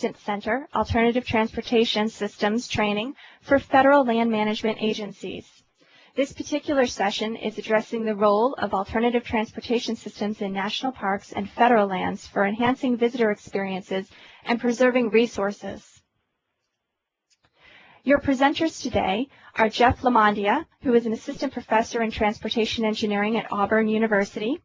Assistance Center, Alternative Transportation Systems Training for Federal Land Management Agencies. This particular session is addressing the role of alternative transportation systems in national parks and federal lands for enhancing visitor experiences and preserving resources. Your presenters today are Jeff Lamondia, who is an assistant professor in transportation engineering at Auburn University,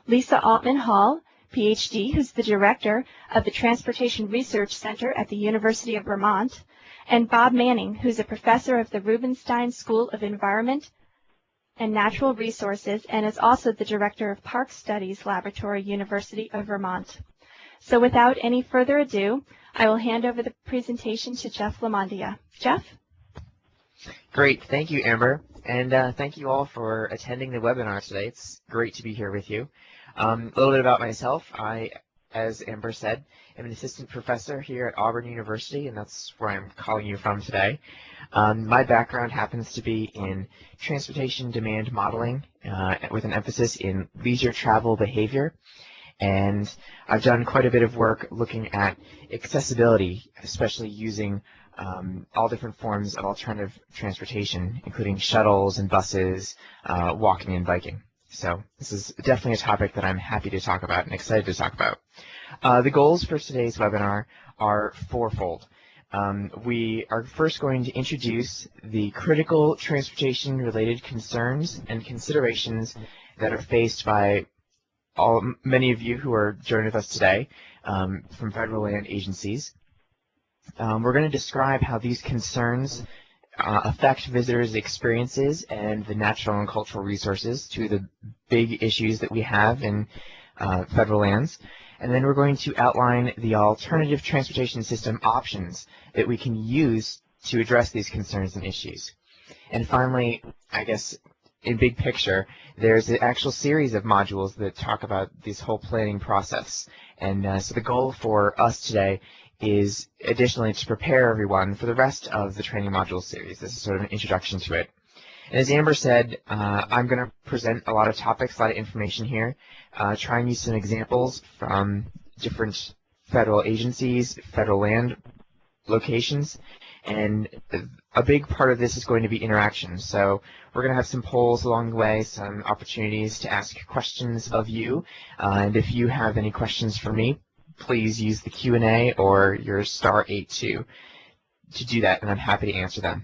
Lisa Altman-Hall, PhD, who's the director of the Transportation Research Center at the University of Vermont, and Bob Manning, who's a professor of the Rubenstein School of Environment and Natural Resources and is also the director of Park Studies Laboratory, University of Vermont. So without any further ado, I will hand over the presentation to Jeff Lamondia. Jeff? Great. Thank you, Amber. And thank you all for attending the webinar today. It's great to be here with you. A little bit about myself. I, as Amber said, am an assistant professor here at Auburn University, and that's where I'm calling you from today. My background happens to be in transportation demand modeling with an emphasis in leisure travel behavior. And I've done quite a bit of work looking at accessibility, especially using all different forms of alternative transportation, including shuttles and buses, walking and biking. So this is definitely a topic that I'm happy to talk about and excited to talk about. The goals for today's webinar are fourfold. We are first going to introduce the critical transportation-related concerns and considerations that are faced by many of you who are joining with us today from federal land agencies. We're going to describe how these concerns affect visitors' experiences and the natural and cultural resources, two of the big issues that we have in federal lands. And then we're going to outline the alternative transportation system options that we can use to address these concerns and issues. And finally, I guess, in big picture, there's an actual series of modules that talk about this whole planning process. And so the goal for us today is additionally to prepare everyone for the rest of the training module series. This is sort of an introduction to it. And as Amber said, I'm going to present a lot of topics, a lot of information here, try and use some examples from different federal agencies, federal land locations, and a big part of this is going to be interaction. So we're going to have some polls along the way, some opportunities to ask questions of you, and if you have any questions for me, please use the Q&A or your *8 to do that, and I'm happy to answer them.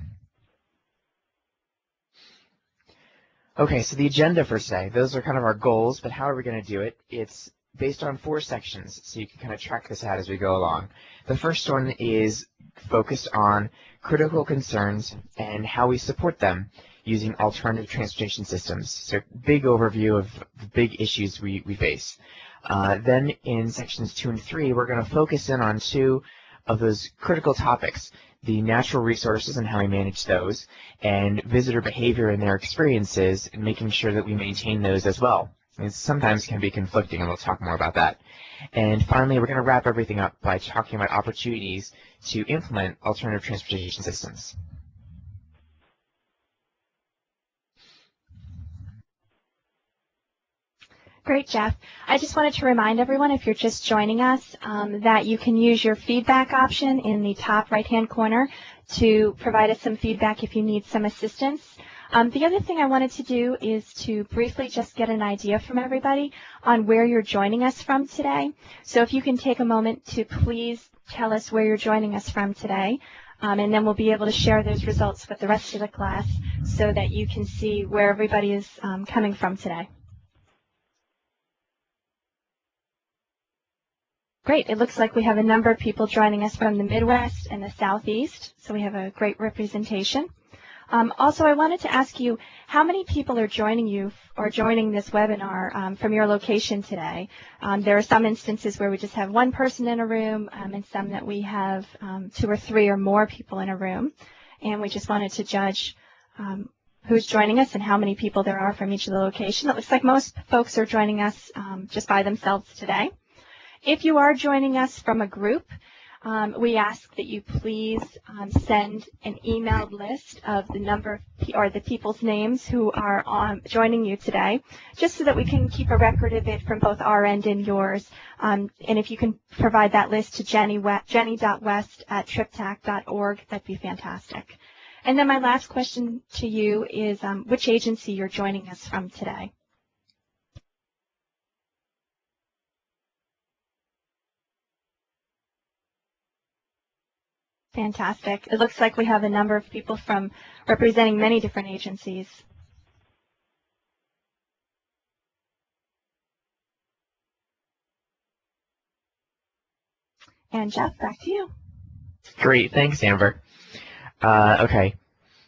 Okay, so the agenda for today, those are kind of our goals, but how are we going to do it? It's based on 4 sections, so you can kind of track this out as we go along. The first one is focused on critical concerns and how we support them using alternative transportation systems. So big overview of the big issues we face. Then in sections 2 and 3, we're going to focus in on 2 of those critical topics, the natural resources and how we manage those, and visitor behavior and their experiences, and making sure that we maintain those as well. It sometimes can be conflicting, and we'll talk more about that. And finally, we're going to wrap everything up by talking about opportunities to implement alternative transportation systems. Great, Jeff. I just wanted to remind everyone, if you're just joining us, that you can use your feedback option in the top right-hand corner to provide us some feedback if you need some assistance. The other thing I wanted to do is to briefly just get an idea from everybody on where you're joining us from today. So if you can take a moment to please tell us where you're joining us from today, and then we'll be able to share those results with the rest of the class so that you can see where everybody is coming from today. Great. It looks like we have a number of people joining us from the Midwest and the Southeast, so we have a great representation. Also, I wanted to ask you, how many people are joining you or joining this webinar from your location today? There are some instances where we just have one person in a room, and some that we have 2 or 3 or more people in a room. And we just wanted to judge who's joining us and how many people there are from each of the locations. It looks like most folks are joining us just by themselves today. If you are joining us from a group, We ask that you please send an emailed list of the number or the people's names who are joining you today, just so that we can keep a record of it from both our end and yours. And if you can provide that list to jenny.west@triptac.org, that'd be fantastic. And then my last question to you is which agency you're joining us from today. Fantastic. It looks like we have a number of people from representing many different agencies. And Jeff, back to you. Great, thanks, Amber. Okay,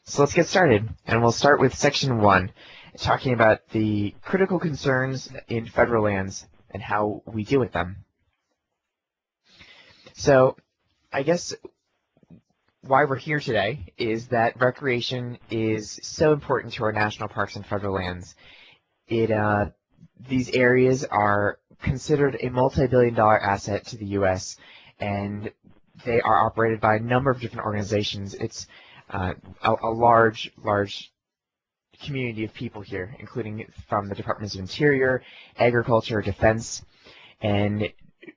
so let's get started, and we'll start with Section 1, talking about the critical concerns in federal lands and how we deal with them. So, I guess why we're here today is that recreation is so important to our national parks and federal lands. These areas are considered a multi-billion-dollar asset to the U.S., and they are operated by a number of different organizations. It's a large community of people here, including from the Departments of Interior, Agriculture, Defense, and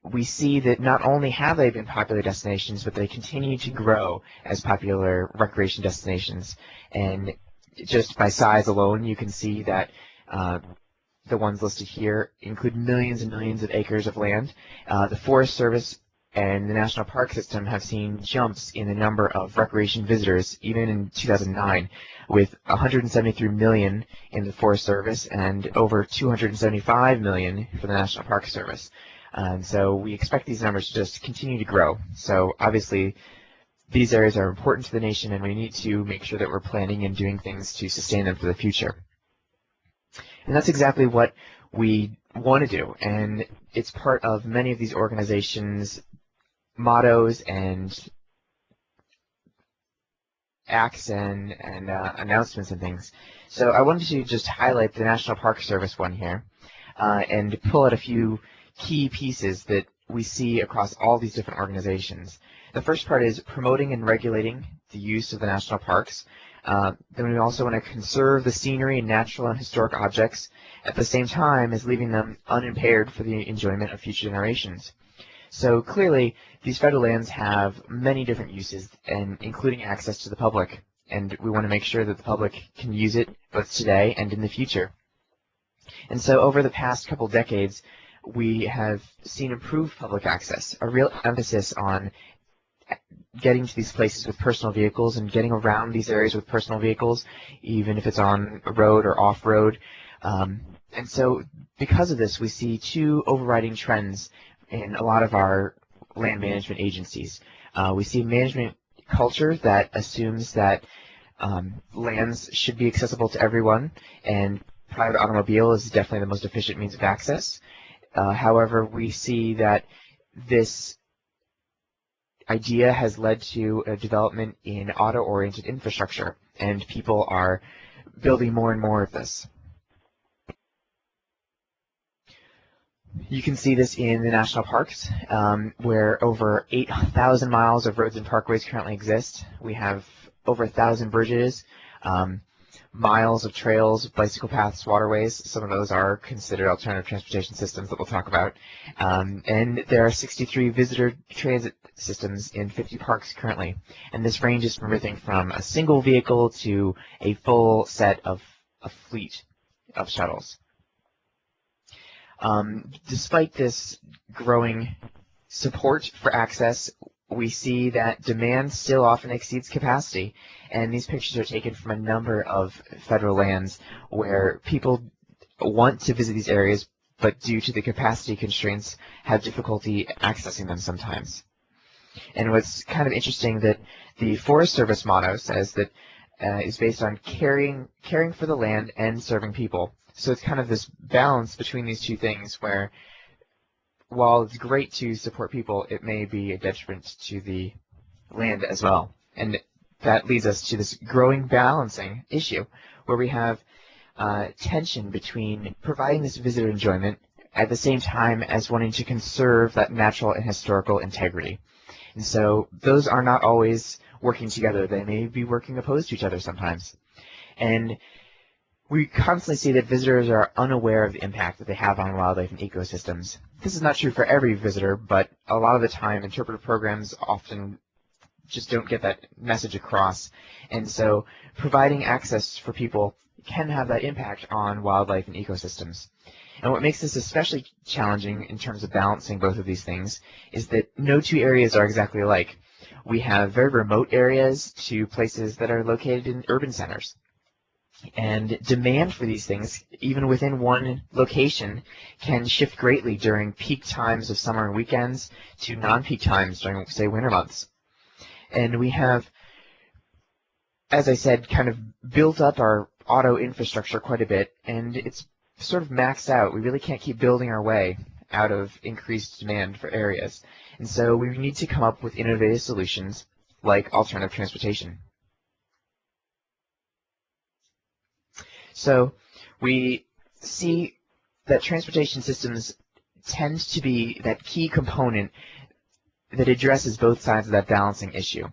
we see that not only have they been popular destinations, but they continue to grow as popular recreation destinations. And just by size alone, you can see that the ones listed here include millions and millions of acres of land. The Forest Service and the National Park System have seen jumps in the number of recreation visitors, even in 2009, with 173 million in the Forest Service and over 275 million for the National Park Service. And so we expect these numbers to just continue to grow. So obviously, these areas are important to the nation, and we need to make sure that we're planning and doing things to sustain them for the future. And that's exactly what we want to do, and it's part of many of these organizations' mottos and acts and announcements and things. So I wanted to just highlight the National Park Service one here and pull out a few key pieces that we see across all these different organizations. The first part is promoting and regulating the use of the national parks. Then we also want to conserve the scenery and natural and historic objects at the same time as leaving them unimpaired for the enjoyment of future generations. So clearly, these federal lands have many different uses, and including access to the public, and we want to make sure that the public can use it both today and in the future. And so over the past couple decades, we have seen improved public access, a real emphasis on getting to these places with personal vehicles and getting around these areas with personal vehicles, even if it's on a road or off-road. And so because of this, we see two overriding trends in a lot of our land management agencies. We see management culture that assumes that lands should be accessible to everyone, and private automobile is definitely the most efficient means of access. However, we see that this idea has led to a development in auto-oriented infrastructure, and people are building more and more of this. You can see this in the national parks, where over 8,000 miles of roads and parkways currently exist. We have over 1,000 bridges, miles of trails, bicycle paths, waterways. Some of those are considered alternative transportation systems that we'll talk about. And there are 63 visitor transit systems in 50 parks currently. And this ranges from everything from a single vehicle to a full set of a fleet of shuttles. Despite this growing support for access, we see that demand still often exceeds capacity, and these pictures are taken from a number of federal lands where people want to visit these areas, but due to the capacity constraints, have difficulty accessing them sometimes. And what's kind of interesting that the Forest Service motto says that is based on caring for the land and serving people. So it's kind of this balance between these two things where while it's great to support people, it may be a detriment to the land as well. And that leads us to this growing balancing issue where we have tension between providing this visitor enjoyment at the same time as wanting to conserve that natural and historical integrity. And so those are not always working together. They may be working opposed to each other sometimes. And we constantly see that visitors are unaware of the impact that they have on wildlife and ecosystems. This is not true for every visitor, but a lot of the time interpretive programs often just don't get that message across. And so providing access for people can have that impact on wildlife and ecosystems. And what makes this especially challenging in terms of balancing both of these things is that no two areas are exactly alike. We have very remote areas to places that are located in urban centers. And demand for these things, even within one location, can shift greatly during peak times of summer and weekends to non-peak times during, say, winter months. And we have, as I said, kind of built up our auto infrastructure quite a bit, and it's sort of maxed out. We really can't keep building our way out of increased demand for areas. And so we need to come up with innovative solutions like alternative transportation. So we see that transportation systems tend to be that key component that addresses both sides of that balancing issue.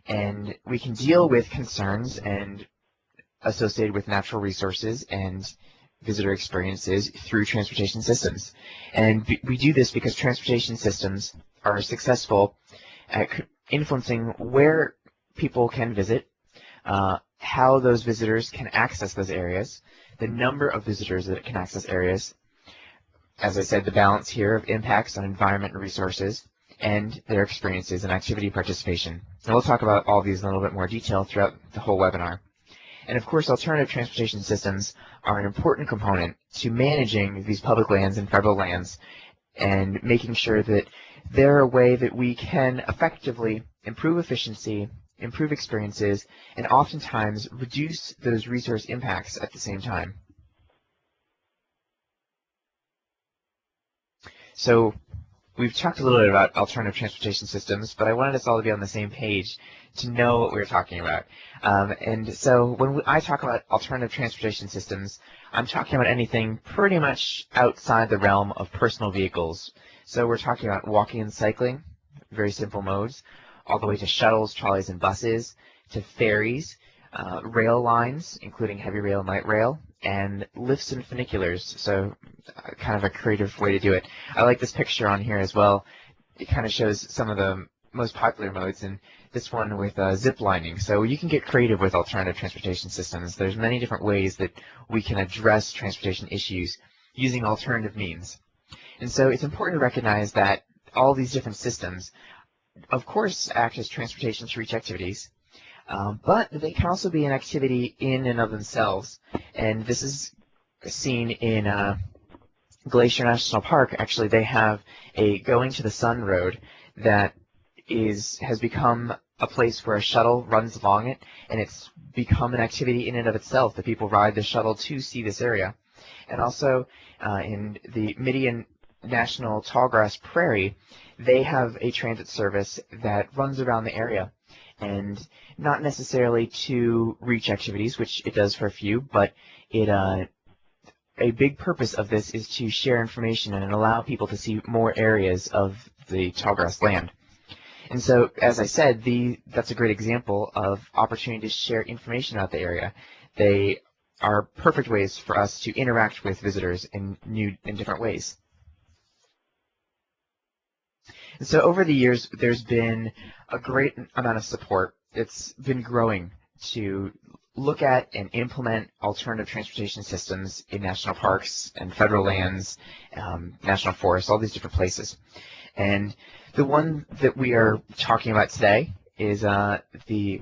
And we can deal with concerns and associated with natural resources and visitor experiences through transportation systems. And we do this because transportation systems are successful at influencing where people can visit, how those visitors can access those areas, the number of visitors that can access areas, as I said, the balance here of impacts on environment and resources, and their experiences and activity participation. And we'll talk about all of these in a little bit more detail throughout the whole webinar. And of course, alternative transportation systems are an important component to managing these public lands and federal lands and making sure that they're a way that we can effectively improve efficiency, improve experiences, and oftentimes reduce those resource impacts at the same time. So we've talked a little bit about alternative transportation systems, but I wanted us all to be on the same page to know what we were talking about. And so when I talk about alternative transportation systems, I'm talking about anything pretty much outside the realm of personal vehicles. So we're talking about walking and cycling, very simple modes, all the way to shuttles, trolleys, and buses, to ferries, rail lines, including heavy rail and light rail, and lifts and funiculars, so kind of a creative way to do it. I like this picture on here as well. It kind of shows some of the most popular modes, and this one with zip lining. So you can get creative with alternative transportation systems. There's many different ways that we can address transportation issues using alternative means. And so it's important to recognize that all these different systems, of course, act as transportation to reach activities, but they can also be an activity in and of themselves. And this is seen in Glacier National Park. Actually, they have a Going to the Sun road that has become a place where a shuttle runs along it, and it's become an activity in and of itself that people ride the shuttle to see this area. And also in the Midian National Tallgrass Prairie, they have a transit service that runs around the area, and not necessarily to reach activities, which it does for a few, but a big purpose of this is to share information and allow people to see more areas of the tallgrass land. And so, as I said, that's a great example of opportunity to share information about the area. They are perfect ways for us to interact with visitors in different ways. And so over the years, there's been a great amount of support. It's been growing to look at and implement alternative transportation systems in national parks and federal lands, national forests, all these different places. And the one that we are talking about today is the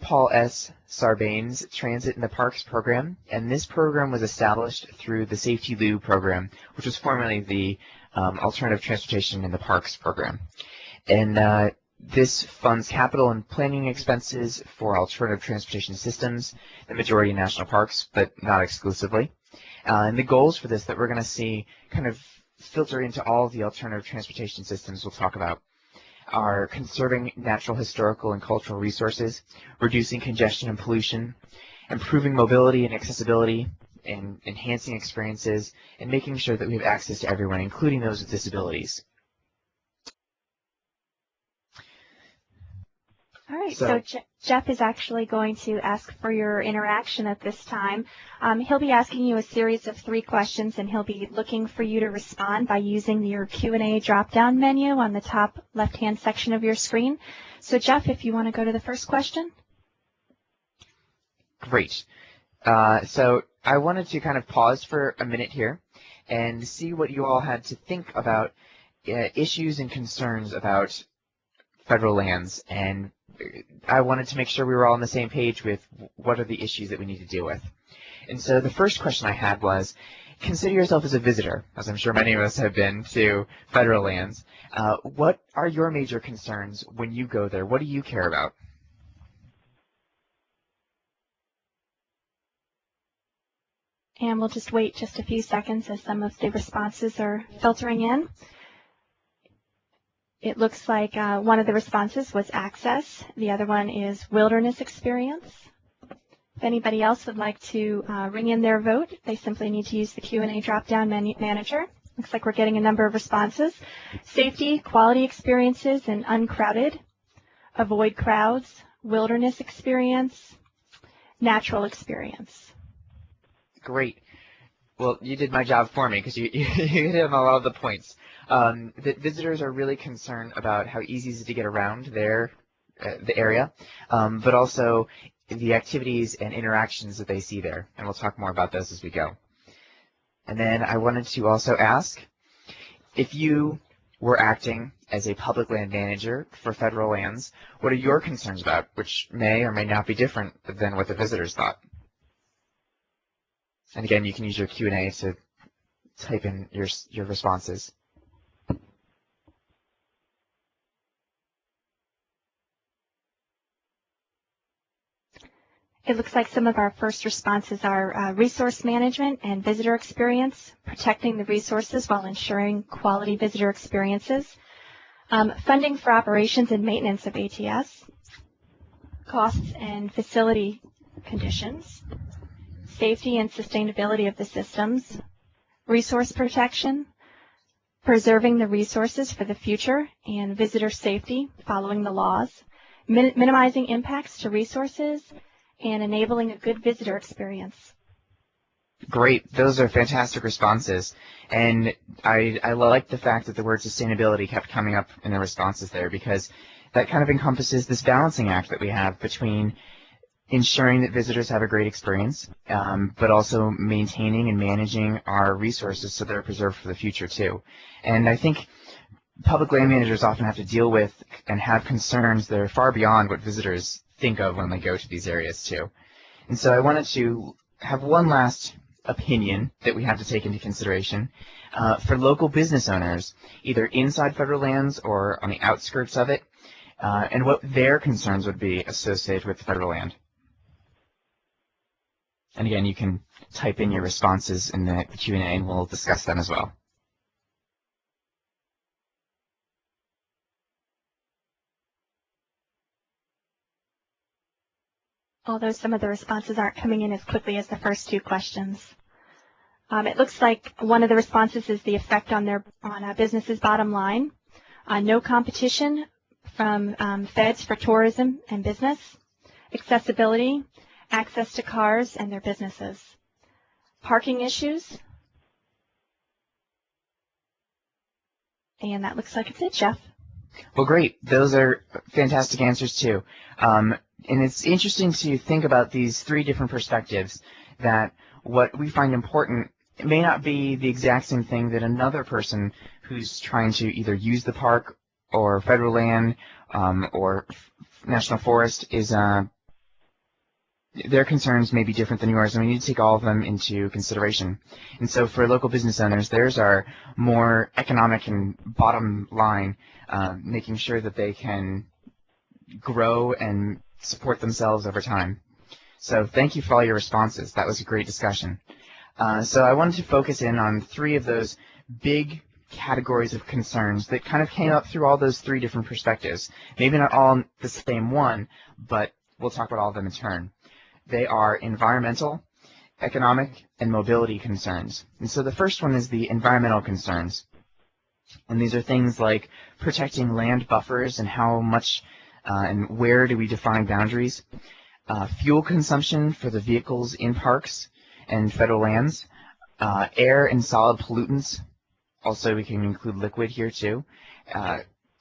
Paul S. Sarbanes Transit in the Parks program, and this program was established through the Safety Lou program, which was formerly the Alternative Transportation in the Parks program. And this funds capital and planning expenses for alternative transportation systems, the majority in national parks, but not exclusively. And the goals for this that we're going to see kind of filter into all of the alternative transportation systems we'll talk about are conserving natural, historical, and cultural resources, reducing congestion and pollution, improving mobility and accessibility, and enhancing experiences, and making sure that we have access to everyone, including those with disabilities. All right, so Jeff is actually going to ask for your interaction at this time. He'll be asking you a series of 3 questions, and he'll be looking for you to respond by using your Q&A drop-down menu on the top left-hand section of your screen. So Jeff, if you want to go to the first question. Great. So I wanted to kind of pause for a minute here and see what you all had to think about issues and concerns about federal lands, and I wanted to make sure we were all on the same page with what are the issues that we need to deal with. And so the first question I had was, consider yourself as a visitor, as I'm sure many of us have been to federal lands. What are your major concerns when you go there? What do you care about? And we'll just wait just a few seconds as some of the responses are filtering in. It looks like one of the responses was access. The other one is wilderness experience. If anybody else would like to ring in their vote, they simply need to use the Q&A drop-down manager. Looks like we're getting a number of responses. Safety, quality experiences, and uncrowded. Avoid crowds, wilderness experience, natural experience. Great. Well, you did my job for me because you hit on a lot of the points. That visitors are really concerned about how easy it is to get around the area, but also the activities and interactions that they see there. And we'll talk more about those as we go. And then I wanted to also ask, if you were acting as a public land manager for federal lands, what are your concerns about, which may or may not be different than what the visitors thought? And again, you can use your Q&A to type in your responses. It looks like some of our first responses are resource management and visitor experience, protecting the resources while ensuring quality visitor experiences, funding for operations and maintenance of ATS, costs and facility conditions, safety and sustainability of the systems, resource protection, preserving the resources for the future, and visitor safety, following the laws, minimizing impacts to resources, and enabling a good visitor experience. Great. Those are fantastic responses. And I like the fact that the word sustainability kept coming up in the responses there, because that kind of encompasses this balancing act that we have between ensuring that visitors have a great experience, but also maintaining and managing our resources so they're preserved for the future too. And I think public land managers often have to deal with and have concerns that are far beyond what visitors think of when they go to these areas too. And so I wanted to have one last opinion that we have to take into consideration for local business owners, either inside federal lands or on the outskirts of it, and what their concerns would be associated with federal land. And again, you can type in your responses in the Q&A and we'll discuss them as well. Although some of the responses aren't coming in as quickly as the first 2 questions. It looks like one of the responses is the effect on a business's bottom line. No competition from feds for tourism and business. Accessibility, access to cars and their businesses. Parking issues. And that looks like it's it, Jeff. Well, great. Those are fantastic answers too. And it's interesting to think about these 3 different perspectives, that what we find important may not be the exact same thing that another person who's trying to either use the park or federal land or national forest is their concerns may be different than yours, and we need to take all of them into consideration. And so for local business owners, theirs are more economic and bottom line, making sure that they can grow and support themselves over time. So thank you for all your responses. That was a great discussion. So I wanted to focus in on 3 of those big categories of concerns that kind of came up through all those 3 different perspectives. Maybe not all the same one, but we'll talk about all of them in turn. They are environmental, economic, and mobility concerns. And so the first one is the environmental concerns. And these are things like protecting land buffers and how much and where do we define boundaries. Fuel consumption for the vehicles in parks and federal lands, air and solid pollutants, also we can include liquid here too,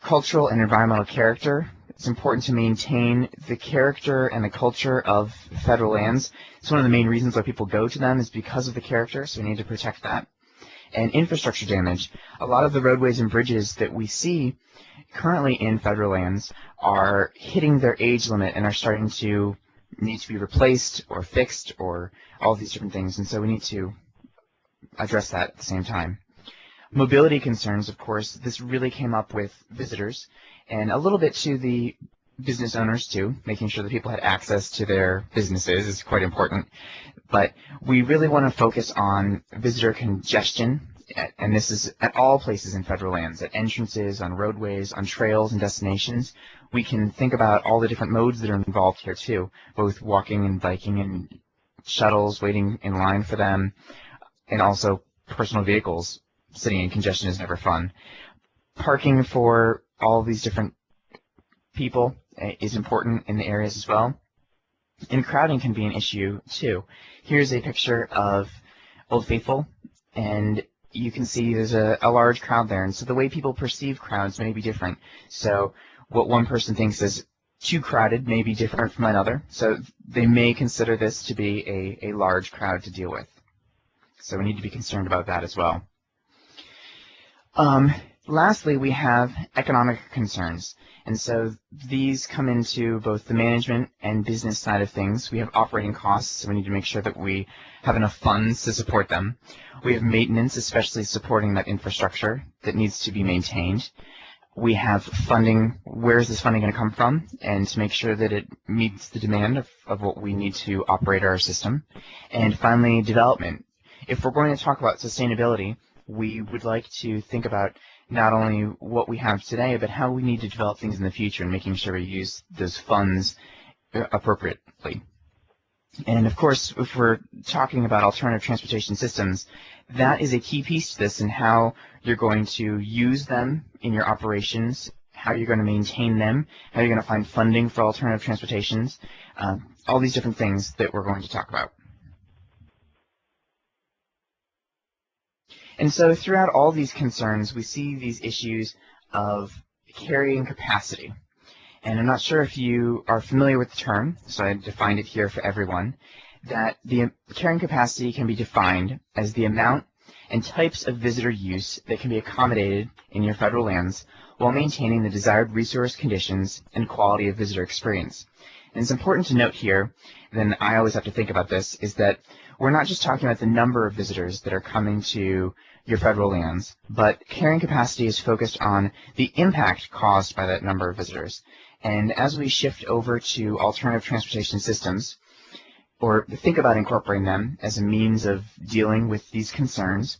cultural and environmental character. It's important to maintain the character and the culture of federal lands. It's one of the main reasons why people go to them is because of the character, so we need to protect that. And infrastructure damage. A lot of the roadways and bridges that we see currently in federal lands are hitting their age limit and are starting to need to be replaced or fixed or all these different things, and so we need to address that at the same time. Mobility concerns, of course, this really came up with visitors and a little bit to the business owners too, making sure that people had access to their businesses is quite important. But we really want to focus on visitor congestion, and this is at all places in federal lands, at entrances, on roadways, on trails and destinations. We can think about all the different modes that are involved here too, both walking and biking and shuttles, waiting in line for them, and also personal vehicles. Sitting in congestion is never fun. Parking for all these different people is important in the areas as well. And crowding can be an issue too. Here's a picture of Old Faithful, and you can see there's a large crowd there, and so the way people perceive crowds may be different. So what one person thinks is too crowded may be different from another, so they may consider this to be a large crowd to deal with. So we need to be concerned about that as well. Lastly, we have economic concerns, and so these come into both the management and business side of things. We have operating costs, so we need to make sure that we have enough funds to support them. We have maintenance, especially supporting that infrastructure that needs to be maintained. We have funding. Where is this funding going to come from? And to make sure that it meets the demand of what we need to operate our system. And finally, development. If we're going to talk about sustainability, we would like to think about not only what we have today, but how we need to develop things in the future and making sure we use those funds appropriately. And of course, if we're talking about alternative transportation systems, that is a key piece to this and how you're going to use them in your operations, how you're going to maintain them, how you're going to find funding for alternative transportations, all these different things that we're going to talk about. And so throughout all these concerns, we see these issues of carrying capacity. And I'm not sure if you are familiar with the term, so I defined it here for everyone, that the carrying capacity can be defined as the amount and types of visitor use that can be accommodated in your federal lands while maintaining the desired resource conditions and quality of visitor experience. And it's important to note here, then I always have to think about this, is that we're not just talking about the number of visitors that are coming to your federal lands, but carrying capacity is focused on the impact caused by that number of visitors. And as we shift over to alternative transportation systems, or think about incorporating them as a means of dealing with these concerns,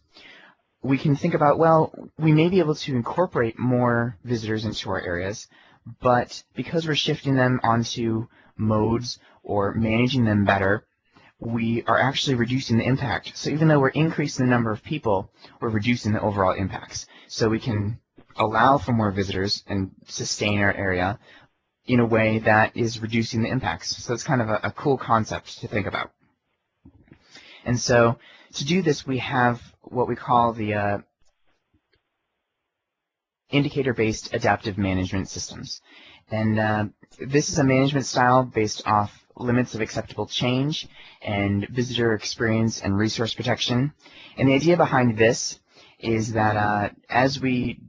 we can think about, well, we may be able to incorporate more visitors into our areas, but because we're shifting them onto modes or managing them better, we are actually reducing the impact. So even though we're increasing the number of people, we're reducing the overall impacts. So we can allow for more visitors and sustain our area in a way that is reducing the impacts. So it's kind of a cool concept to think about. And so to do this, we have what we call the indicator-based adaptive management systems. And this is a management style based off limits of acceptable change and visitor experience and resource protection. And the idea behind this is that as we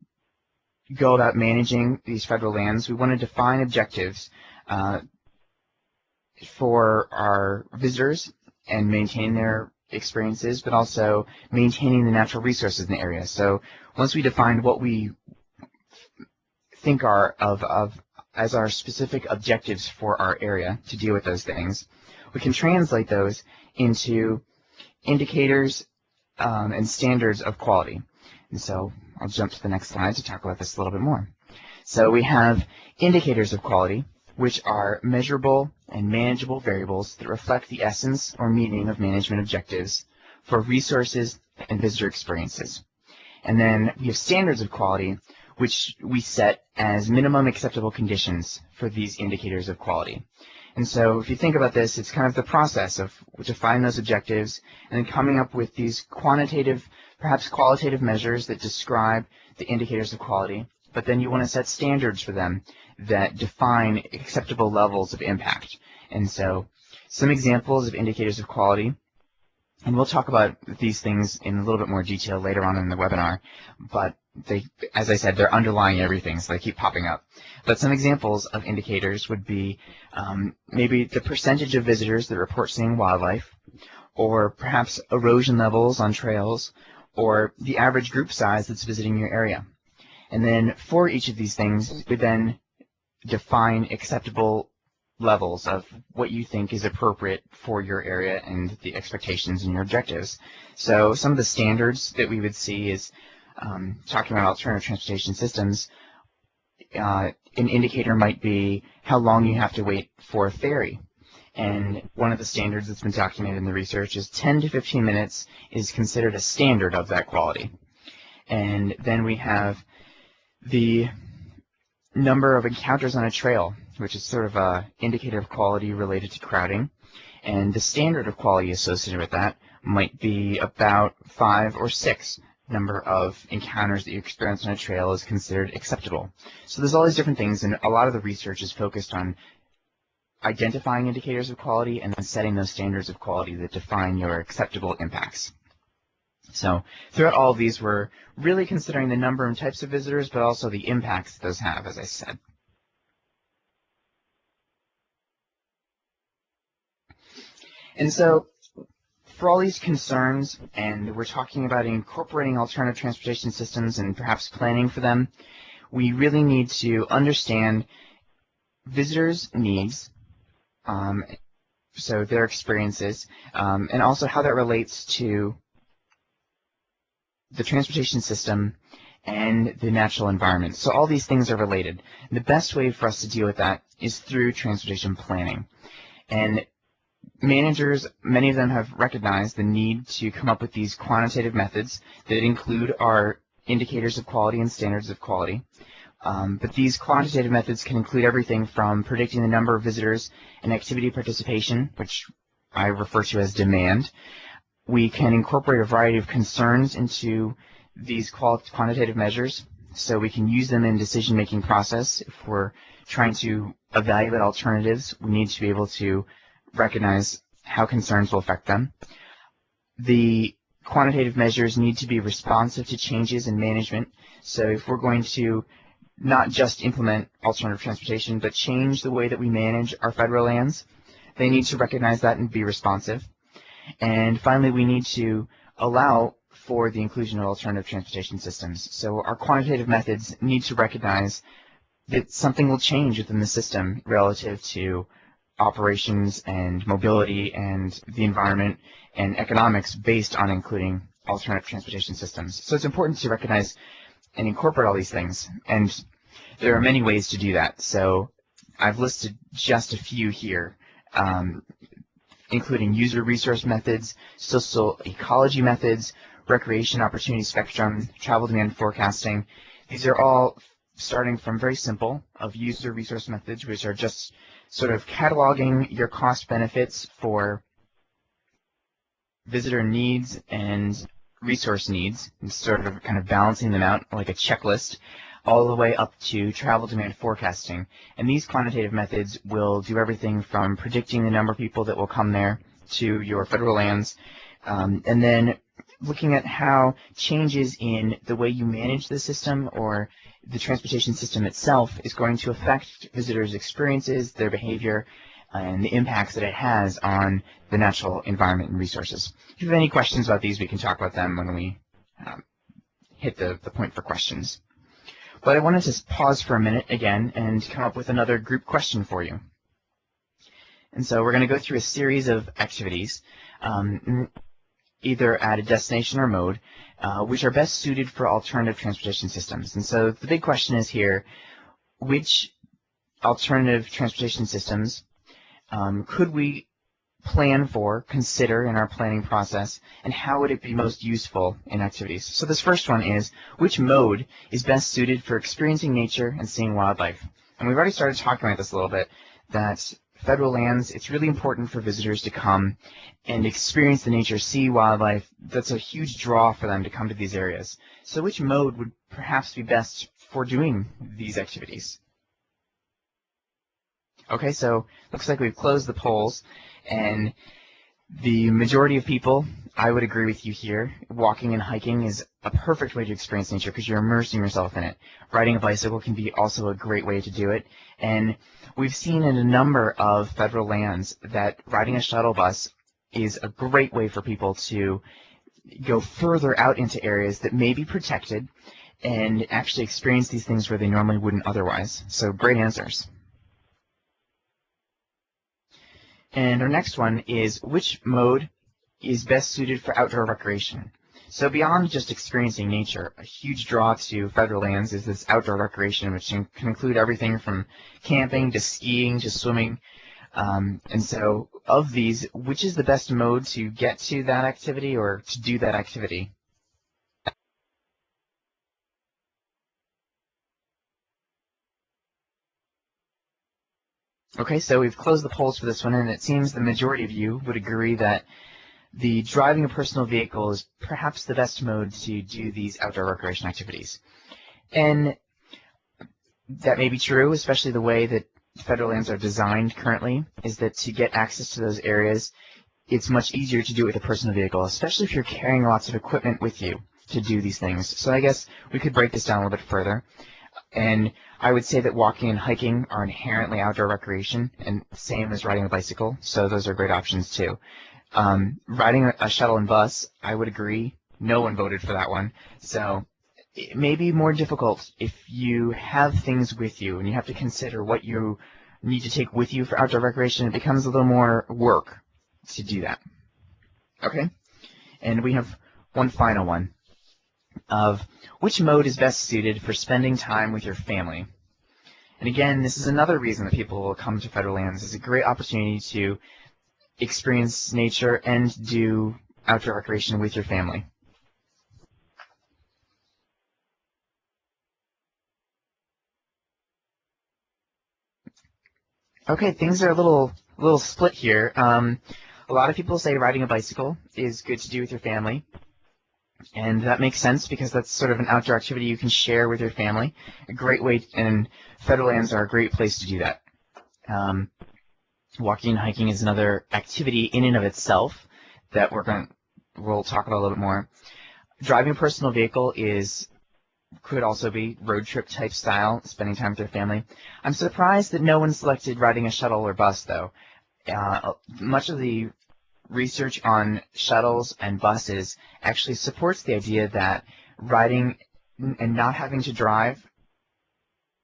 go about managing these federal lands, we want to define objectives for our visitors and maintain their experiences, but also maintaining the natural resources in the area. So once we define what we think are as our specific objectives for our area to deal with those things, we can translate those into indicators and standards of quality. And so I'll jump to the next slide to talk about this a little bit more. So we have indicators of quality, which are measurable and manageable variables that reflect the essence or meaning of management objectives for resources and visitor experiences. And then we have standards of quality, which we set as minimum acceptable conditions for these indicators of quality. And so if you think about this, it's kind of the process of defining those objectives and then coming up with these quantitative, perhaps qualitative measures that describe the indicators of quality, but then you want to set standards for them that define acceptable levels of impact. And so some examples of indicators of quality, and we'll talk about these things in a little bit more detail later on in the webinar, but they, as I said, they're underlying everything, so they keep popping up. But some examples of indicators would be maybe the percentage of visitors that report seeing wildlife, or perhaps erosion levels on trails, or the average group size that's visiting your area. And then for each of these things, we then define acceptable levels of what you think is appropriate for your area and the expectations and your objectives. So some of the standards that we would see is talking about alternative transportation systems. An indicator might be how long you have to wait for a ferry. And one of the standards that's been documented in the research is 10 to 15 minutes is considered a standard of that quality. And then we have the number of encounters on a trail, which is sort of an indicator of quality related to crowding. And the standard of quality associated with that might be about 5 or 6 number of encounters that you experience on a trail is considered acceptable. So there's all these different things, and a lot of the research is focused on identifying indicators of quality and then setting those standards of quality that define your acceptable impacts. So throughout all of these, we're really considering the number and types of visitors, but also the impacts those have, as I said. And so for all these concerns, and we're talking about incorporating alternative transportation systems and perhaps planning for them, we really need to understand visitors' needs, so their experiences, and also how that relates to the transportation system and the natural environment. So all these things are related. The best way for us to deal with that is through transportation planning. And managers, many of them have recognized the need to come up with these quantitative methods that include our indicators of quality and standards of quality. But these quantitative methods can include everything from predicting the number of visitors and activity participation, which I refer to as demand. We can incorporate a variety of concerns into these quantitative measures, so we can use them in decision-making process. If we're trying to evaluate alternatives, we need to be able to recognize how concerns will affect them. The quantitative measures need to be responsive to changes in management. So if we're going to not just implement alternative transportation, but change the way that we manage our federal lands, they need to recognize that and be responsive. And finally, we need to allow for the inclusion of alternative transportation systems. So our quantitative methods need to recognize that something will change within the system relative to operations and mobility and the environment and economics based on including alternative transportation systems. So it's important to recognize and incorporate all these things. And there are many ways to do that. So I've listed just a few here, including user resource methods, social ecology methods, recreation opportunity spectrum, travel demand forecasting. These are all starting from very simple of user resource methods, which are just sort of cataloging your cost benefits for visitor needs and resource needs, and sort of kind of balancing them out like a checklist, all the way up to travel demand forecasting. And these quantitative methods will do everything from predicting the number of people that will come there to your federal lands, and then looking at how changes in the way you manage the system or the transportation system itself is going to affect visitors' experiences, their behavior, and the impacts that it has on the natural environment and resources. If you have any questions about these, we can talk about them when we hit the point for questions. But I wanted to pause for a minute again and come up with another group question for you. And so we're going to go through a series of activities, either at a destination or mode, which are best suited for alternative transportation systems. And so the big question is here, which alternative transportation systems could we plan for, consider in our planning process, and how would it be most useful in activities. So this first one is, which mode is best suited for experiencing nature and seeing wildlife? And we've already started talking about this a little bit, that federal lands, it's really important for visitors to come and experience the nature, see wildlife. That's a huge draw for them to come to these areas. So which mode would perhaps be best for doing these activities? Okay, so looks like we've closed the polls, and the majority of people, I would agree with you here. Walking and hiking is a perfect way to experience nature because you're immersing yourself in it. Riding a bicycle can be also a great way to do it. And we've seen in a number of federal lands that riding a shuttle bus is a great way for people to go further out into areas that may be protected and actually experience these things where they normally wouldn't otherwise. So great answers. And our next one is, which mode is best suited for outdoor recreation? So beyond just experiencing nature, a huge draw to federal lands is this outdoor recreation, which can include everything from camping to skiing to swimming. And so of these, which is the best mode to get to that activity or to do that activity? Okay, so we've closed the polls for this one, and it seems the majority of you would agree that the driving a personal vehicle is perhaps the best mode to do these outdoor recreation activities. And that may be true, especially the way that federal lands are designed currently, is that to get access to those areas, it's much easier to do it with a personal vehicle, especially if you're carrying lots of equipment with you to do these things. So I guess we could break this down a little bit further. And I would say that walking and hiking are inherently outdoor recreation, and same as riding a bicycle, so those are great options too. Riding a shuttle and bus, I would agree. No one voted for that one. So it may be more difficult if you have things with you and you have to consider what you need to take with you for outdoor recreation. It becomes a little more work to do that. Okay? And we have one final one of which mode is best suited for spending time with your family. And again, this is another reason that people will come to federal lands. It's a great opportunity to experience nature and do outdoor recreation with your family. Okay, things are a little split here. A lot of people say riding a bicycle is good to do with your family. And that makes sense because that's sort of an outdoor activity you can share with your family. A great way, and federal lands are a great place to do that. Walking and hiking is another activity in and of itself that we'll talk about a little bit more. Driving a personal vehicle could also be road trip type style, spending time with your family. I'm surprised that no one selected riding a shuttle or bus though. Much of the research on shuttles and buses actually supports the idea that riding and not having to drive,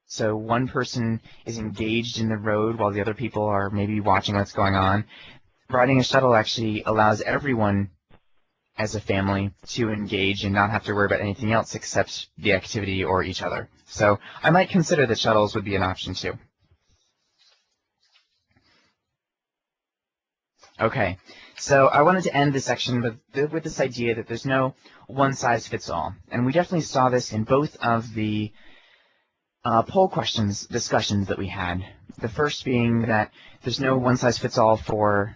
so one person is engaged in the road while the other people are maybe watching what's going on. Riding a shuttle actually allows everyone as a family to engage and not have to worry about anything else except the activity or each other. So I might consider that shuttles would be an option too. Okay, so I wanted to end this section with this idea that there's no one-size-fits-all. And we definitely saw this in both of the poll questions discussions that we had. The first being that there's no one-size-fits-all for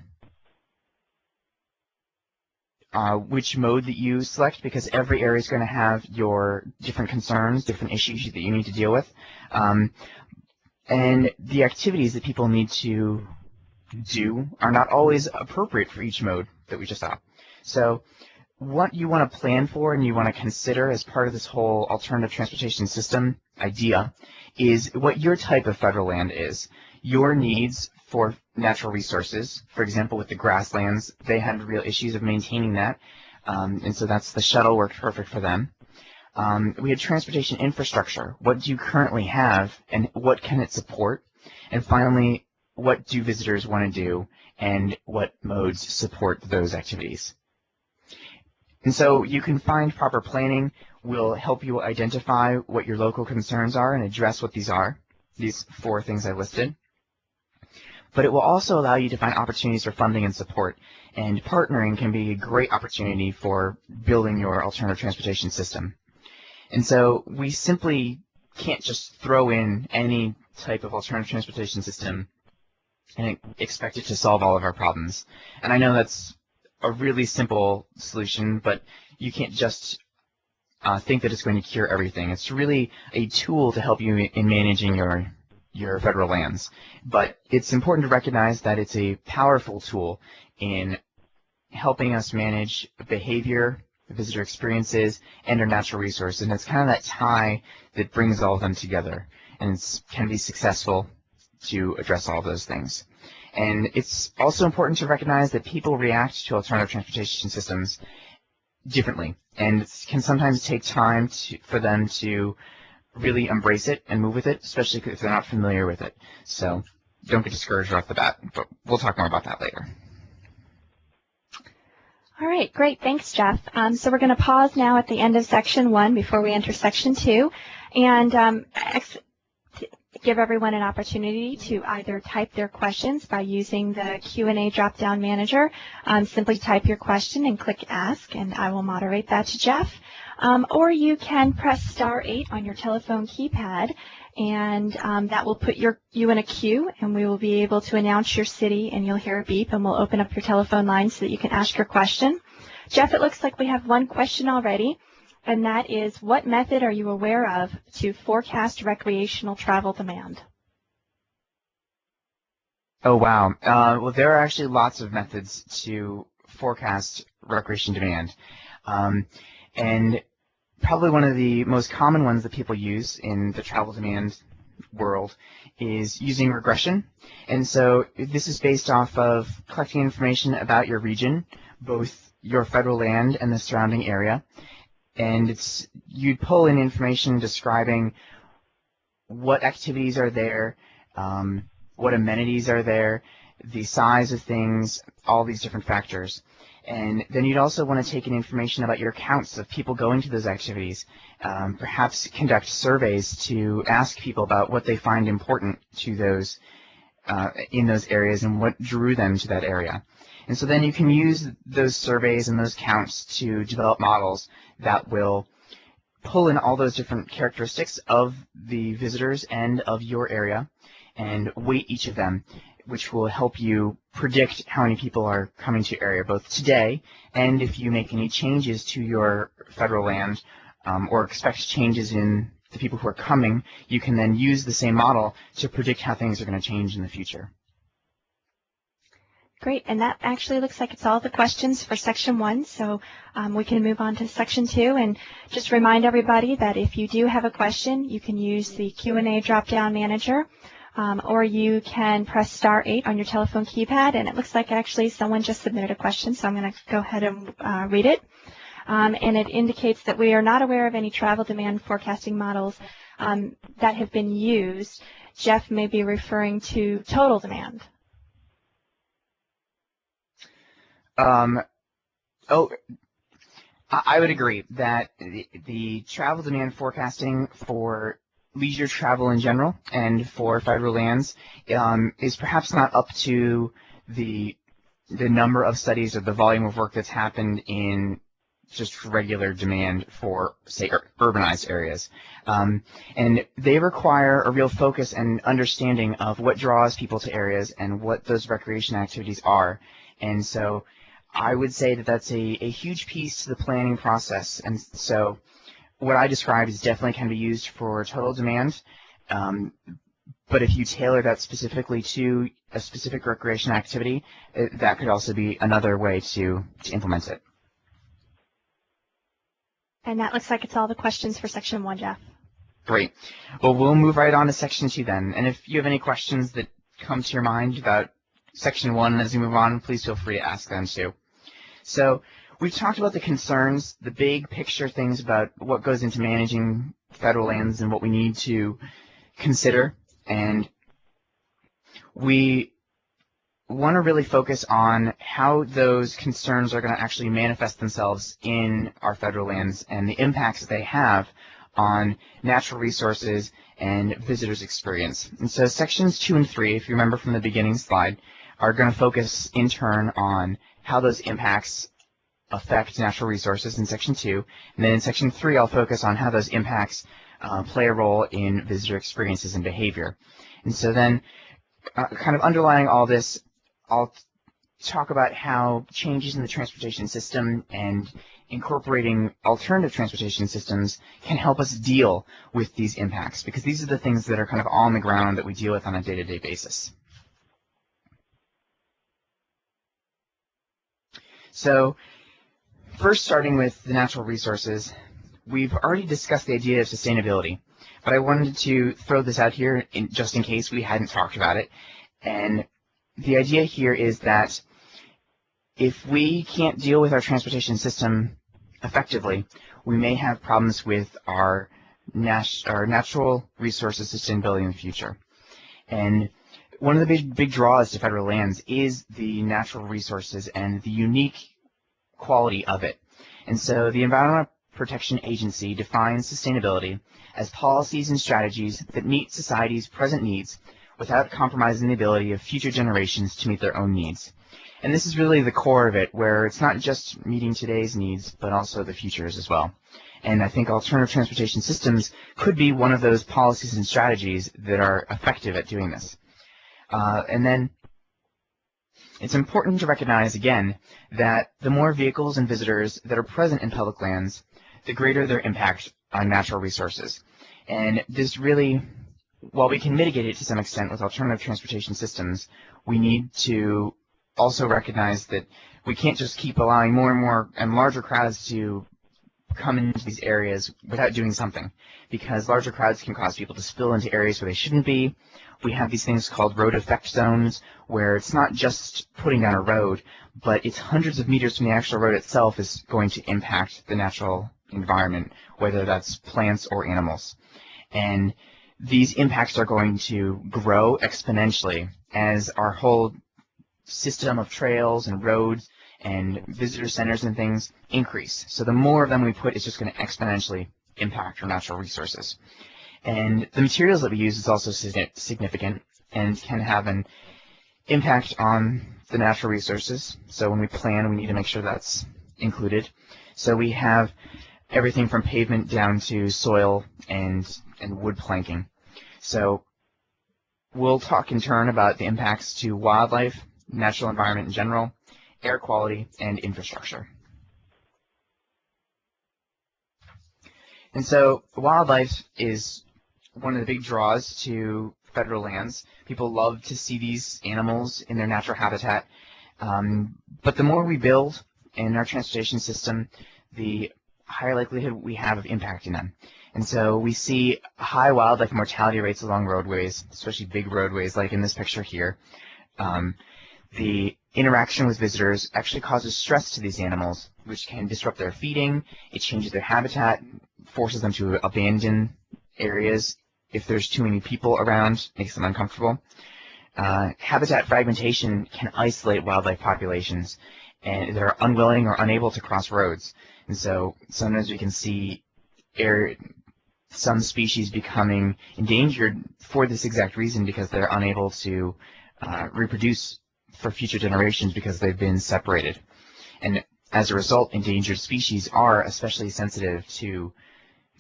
which mode that you select, because every area is going to have your different concerns, different issues that you need to deal with. And the activities that people need to do are not always appropriate for each mode that we just saw. So what you want to plan for and you want to consider as part of this whole alternative transportation system idea is what your type of federal land is. Your needs for natural resources, for example, with the grasslands, they had real issues of maintaining that, and so that's the shuttle worked perfect for them. We had transportation infrastructure. What do you currently have and what can it support? And finally, what do visitors want to do and what modes support those activities? And so you can find proper planning will help you identify what your local concerns are and address what these are, these 4 things I listed. but it will also allow you to find opportunities for funding and support. And partnering can be a great opportunity for building your alternative transportation system. And so we simply can't just throw in any type of alternative transportation system and expect it to solve all of our problems. And I know that's a really simple solution, but you can't just think that it's going to cure everything. It's really a tool to help you in managing your federal lands. But it's important to recognize that it's a powerful tool in helping us manage behavior, visitor experiences, and our natural resources. And it's kind of that tie that brings all of them together. And it can be successful to address all of those things. And it's also important to recognize that people react to alternative transportation systems differently. And it can sometimes take time for them to really embrace it and move with it, especially if they're not familiar with it. So don't get discouraged off the bat, but we'll talk more about that later. All right, great. Thanks, Jeff. So we're going to pause now at the end of Section 1 before we enter Section 2 and give everyone an opportunity to either type their questions by using the Q&A drop-down manager. Simply type your question and click Ask, and I will moderate that to Jeff. Or you can press star 8 on your telephone keypad, and that will put you in a queue, and we will be able to announce your city, and you'll hear a beep, and we'll open up your telephone line so that you can ask your question. Jeff, it looks like we have one question already, and that is, what method are you aware of to forecast recreational travel demand? Oh, wow. Well, there are actually lots of methods to forecast recreation demand. And probably one of the most common ones that people use in the travel demand world is using regression. And so this is based off of collecting information about your region, both your federal land and the surrounding area. And you'd pull in information describing what activities are there, what amenities are there, the size of things, all these different factors. And then you'd also want to take in information about your counts of people going to those activities, perhaps conduct surveys to ask people about what they find important to those in those areas and what drew them to that area. And so then you can use those surveys and those counts to develop models that will pull in all those different characteristics of the visitors and of your area and weight each of them, which will help you predict how many people are coming to your area, both today and if you make any changes to your federal land or expect changes in the people who are coming, you can then use the same model to predict how things are going to change in the future. Great, and that actually looks like it's all the questions for Section 1, so we can move on to Section 2. And just remind everybody that if you do have a question, you can use the Q&A drop-down manager, or you can press star 8 on your telephone keypad. And it looks like actually someone just submitted a question, so I'm going to go ahead and read it. And it indicates that we are not aware of any travel demand forecasting models that have been used. Jeff may be referring to total demand. I would agree that the travel demand forecasting for leisure travel in general and for federal lands is perhaps not up to the number of studies or the volume of work that's happened in just regular demand for, say, urbanized areas. And they require a real focus and understanding of what draws people to areas and what those recreation activities are. And so I would say that that's a huge piece to the planning process. And so what I described is definitely can be used for total demand. But if you tailor that specifically to a specific recreation activity, that could also be another way to implement it. And that looks like it's all the questions for Section 1, Jeff. Great. Well, we'll move right on to Section 2 then. And if you have any questions that come to your mind about Section 1 as we move on, please feel free to ask them too. So we've talked about the concerns, the big picture things about what goes into managing federal lands and what we need to consider. And we want to really focus on how those concerns are going to actually manifest themselves in our federal lands and the impacts that they have on natural resources and visitors' experience. And so sections 2 and 3, if you remember from the beginning slide, are going to focus in turn on how those impacts affect natural resources in section 2. And then in section 3, I'll focus on how those impacts play a role in visitor experiences and behavior. And so then, kind of underlying all this, I'll talk about how changes in the transportation system and incorporating alternative transportation systems can help us deal with these impacts, because these are the things that are kind of on the ground that we deal with on a day-to-day basis. So first, starting with the natural resources, we've already discussed the idea of sustainability, but I wanted to throw this out here just in case we hadn't talked about it. And the idea here is that if we can't deal with our transportation system effectively, we may have problems with our natural resources sustainability in the future. And one of the big draws to federal lands is the natural resources and the unique quality of it. And so the Environmental Protection Agency defines sustainability as policies and strategies that meet society's present needs without compromising the ability of future generations to meet their own needs. And this is really the core of it, where it's not just meeting today's needs, but also the future's as well. And I think alternative transportation systems could be one of those policies and strategies that are effective at doing this. And then it's important to recognize, again, that the more vehicles and visitors that are present in public lands, the greater their impact on natural resources. And this really, while we can mitigate it to some extent with alternative transportation systems, we need to also recognize that we can't just keep allowing more and more and larger crowds to come into these areas without doing something, because larger crowds can cause people to spill into areas where they shouldn't be. We have these things called road effect zones, where it's not just putting down a road, but it's hundreds of meters from the actual road itself is going to impact the natural environment, whether that's plants or animals. And these impacts are going to grow exponentially as our whole system of trails and roads and visitor centers and things increase. So the more of them we put, it's just going to exponentially impact our natural resources. And the materials that we use is also significant and can have an impact on the natural resources. So when we plan, we need to make sure that's included. So we have everything from pavement down to soil and wood planking. So we'll talk in turn about the impacts to wildlife, natural environment in general, air quality, and infrastructure. And so wildlife is one of the big draws to federal lands. People love to see these animals in their natural habitat. But the more we build in our transportation system, the higher likelihood we have of impacting them. And so we see high wildlife mortality rates along roadways, especially big roadways like in this picture here. The interaction with visitors actually causes stress to these animals, which can disrupt their feeding. It changes their habitat, forces them to abandon areas if there's too many people around, makes them uncomfortable. Habitat fragmentation can isolate wildlife populations, and they're unwilling or unable to cross roads. And so sometimes we can see some species becoming endangered for this exact reason, because they're unable to reproduce for future generations because they've been separated. And as a result, endangered species are especially sensitive to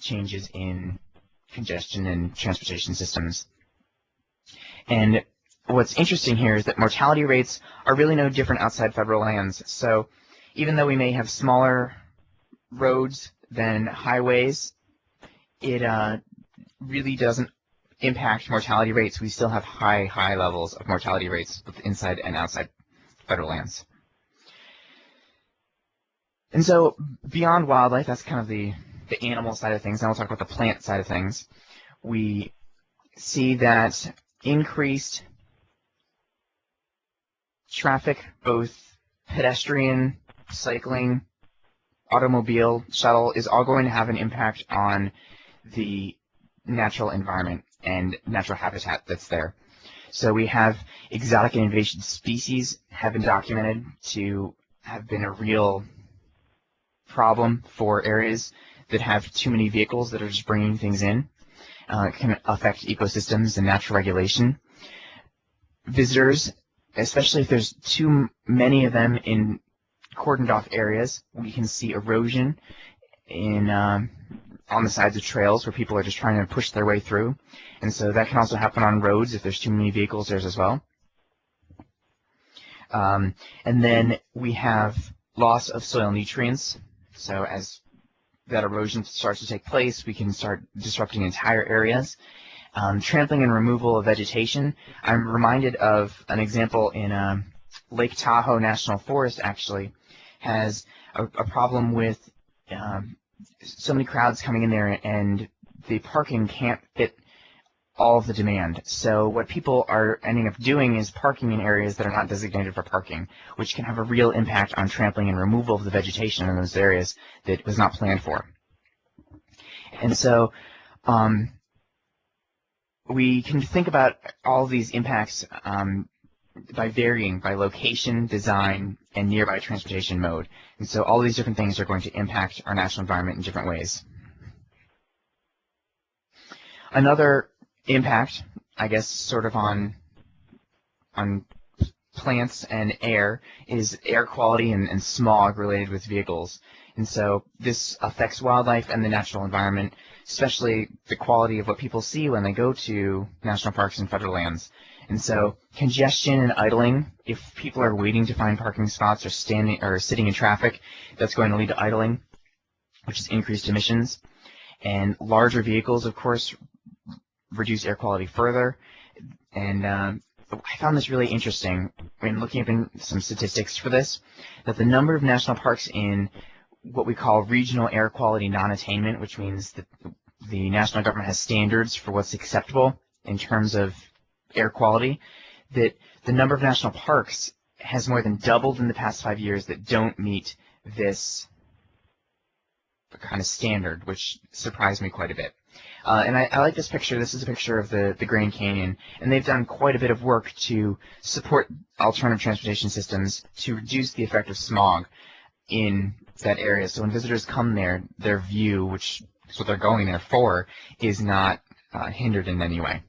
changes in congestion and transportation systems. And what's interesting here is that mortality rates are really no different outside federal lands. So even though we may have smaller roads than highways, it really doesn't impact mortality rates. We still have high levels of mortality rates both inside and outside federal lands. And so beyond wildlife, that's kind of the animal side of things. Now we'll talk about the plant side of things. We see that increased traffic, both pedestrian, cycling, automobile, shuttle, is all going to have an impact on the natural environment and natural habitat that's there. So we have exotic and invasive species have been documented to have been a real problem for areas that have too many vehicles that are just bringing things in. It can affect ecosystems and natural regulation. Visitors, especially if there's too many of them in cordoned off areas, we can see erosion on the sides of trails where people are just trying to push their way through. And so that can also happen on roads if there's too many vehicles there as well. And then we have loss of soil nutrients. So as that erosion starts to take place, we can start disrupting entire areas. Trampling and removal of vegetation. I'm reminded of an example in Lake Tahoe National Forest, actually, has a problem with so many crowds coming in there, and the parking can't fit all of the demand. So what people are ending up doing is parking in areas that are not designated for parking, which can have a real impact on trampling and removal of the vegetation in those areas that was not planned for. And so we can think about all of these impacts by varying by location, design, and nearby transportation mode. And so all these different things are going to impact our national environment in different ways. Another impact, I guess, sort of on plants and air is air quality and smog related with vehicles. And so this affects wildlife and the natural environment, especially the quality of what people see when they go to national parks and federal lands. And so congestion and idling, if people are waiting to find parking spots or sitting in traffic, that's going to lead to idling, which is increased emissions. And larger vehicles, of course, reduce air quality further. And I found this really interesting when looking up some statistics for this, that the number of national parks in what we call regional air quality non-attainment, which means that the national government has standards for what's acceptable in terms of air quality, that the number of national parks has more than doubled in the past 5 years that don't meet this kind of standard, which surprised me quite a bit. And I like this picture. This is a picture of the Grand Canyon, and they've done quite a bit of work to support alternative transportation systems to reduce the effect of smog in that area. So when visitors come there, their view, which is what they're going there for, is not hindered in any way.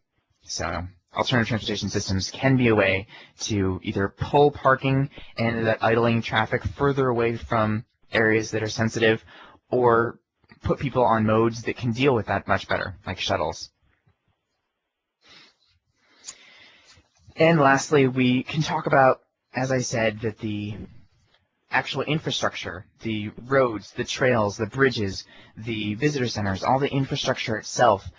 So alternative transportation systems can be a way to either pull parking and that idling traffic further away from areas that are sensitive, or put people on modes that can deal with that much better, like shuttles. And lastly, we can talk about, as I said, that the actual infrastructure, the roads, the trails, the bridges, the visitor centers, all the infrastructure itself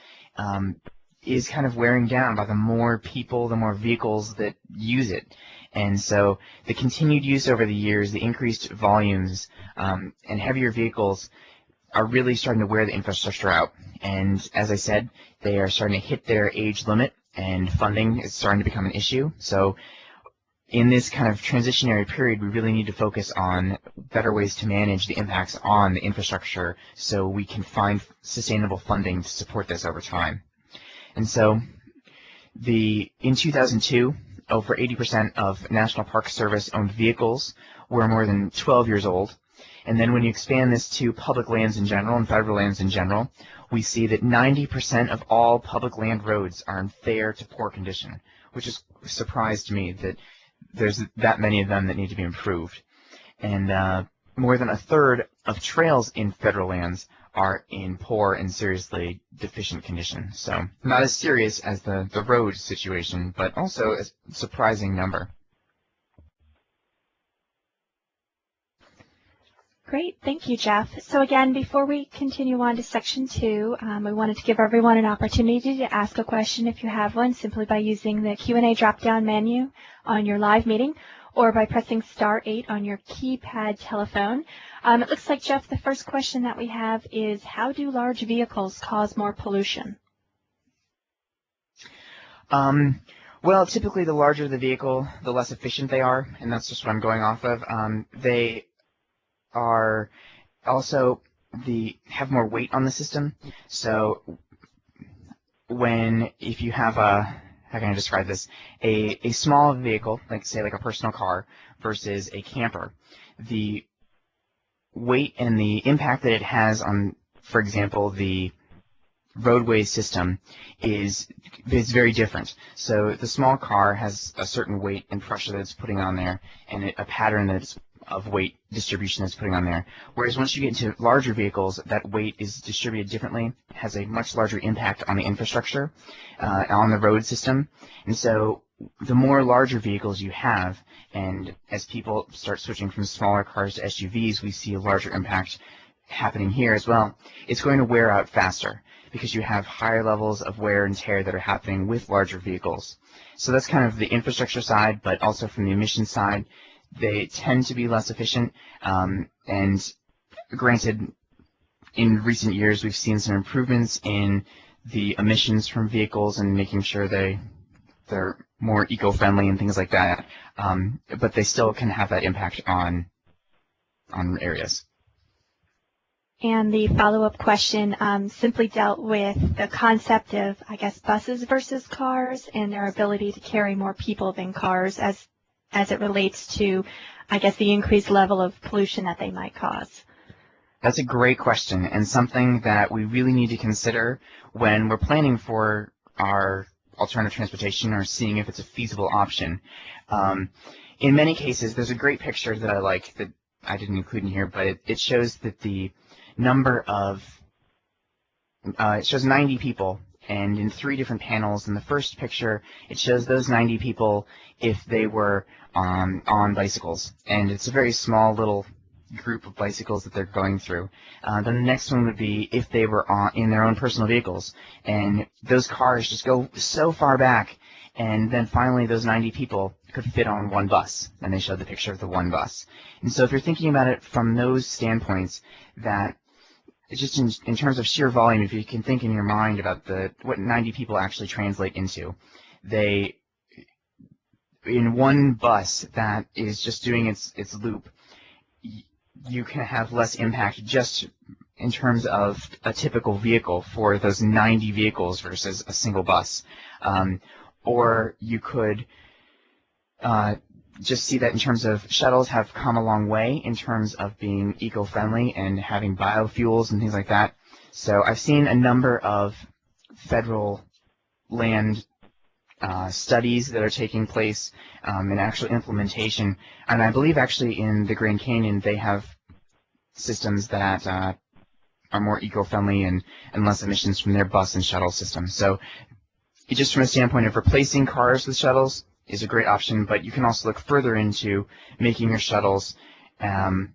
is kind of wearing down by the more people, the more vehicles that use it. And so the continued use over the years, the increased volumes, and heavier vehicles are really starting to wear the infrastructure out. And as I said, they are starting to hit their age limit, and funding is starting to become an issue. So in this kind of transitionary period, we really need to focus on better ways to manage the impacts on the infrastructure so we can find sustainable funding to support this over time. And so in 2002, over 80% of National Park Service owned vehicles were more than 12 years old. And then when you expand this to public lands in general and federal lands in general, we see that 90% of all public land roads are in fair to poor condition, which is a surprise to me that there's that many of them that need to be improved. And more than a third of trails in federal lands are in poor and seriously deficient condition. So not as serious as the road situation, but also a surprising number. Great, thank you, Jeff. So again, before we continue on to section 2, we wanted to give everyone an opportunity to ask a question if you have one, simply by using the Q&A drop-down menu on your live meeting, or by pressing star 8 on your keypad telephone. It looks like, Jeff, the first question that we have is, how do large vehicles cause more pollution? Well, typically the larger the vehicle, the less efficient they are, and that's just what I'm going off of. They are also have more weight on the system. So if you have how can I describe this? A small vehicle, like say like a personal car, versus a camper, the weight and the impact that it has on for example, the roadway system is very different. So the small car has a certain weight and pressure that it's putting on there, and a pattern of weight distribution that's putting on there. Whereas once you get into larger vehicles, that weight is distributed differently, has a much larger impact on the infrastructure, on the road system. And so the more larger vehicles you have, and as people start switching from smaller cars to SUVs, we see a larger impact happening here as well. It's going to wear out faster, because you have higher levels of wear and tear that are happening with larger vehicles. So that's kind of the infrastructure side, but also from the emissions side, they tend to be less efficient. And granted, in recent years, we've seen some improvements in the emissions from vehicles and making sure they're more eco-friendly and things like that. But they still can have that impact on areas. And the follow-up question simply dealt with the concept of, I guess, buses versus cars and their ability to carry more people than cars as it relates to, I guess, the increased level of pollution that they might cause. That's a great question, and something that we really need to consider when we're planning for our alternative transportation or seeing if it's a feasible option. In many cases, there's a great picture that I like that I didn't include in here, but it shows that the number of, it shows 90 people, and in 3 different panels. In the first picture, it shows those 90 people if they were on bicycles, and it's a very small little group of bicycles that they're going through. Then the next one would be if they were in their own personal vehicles, and those cars just go so far back, and then finally those 90 people could fit on one bus, and they showed the picture of the one bus. And so if you're thinking about it from those standpoints, that just in terms of sheer volume, if you can think in your mind about what 90 people actually translate into, in one bus that is just doing its loop, you can have less impact just in terms of a typical vehicle for those 90 vehicles versus a single bus. Or you could just see that in terms of shuttles have come a long way in terms of being eco-friendly and having biofuels and things like that. So I've seen a number of federal land studies that are taking place in actual implementation. And I believe actually in the Grand Canyon they have systems that are more eco-friendly and less emissions from their bus and shuttle systems. So just from a standpoint of replacing cars with shuttles is a great option, but you can also look further into making your shuttles have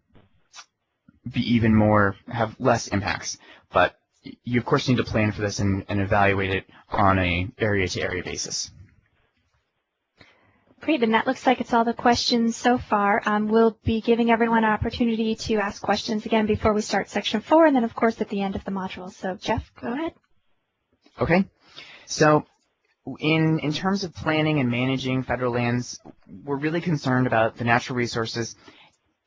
less impacts. But you of course need to plan for this and evaluate it on a area-to-area basis. Great, and that looks like it's all the questions so far. We'll be giving everyone an opportunity to ask questions again before we start section 4, and then of course at the end of the module. So Jeff, go ahead. Okay, so in terms of planning and managing federal lands, we're really concerned about the natural resources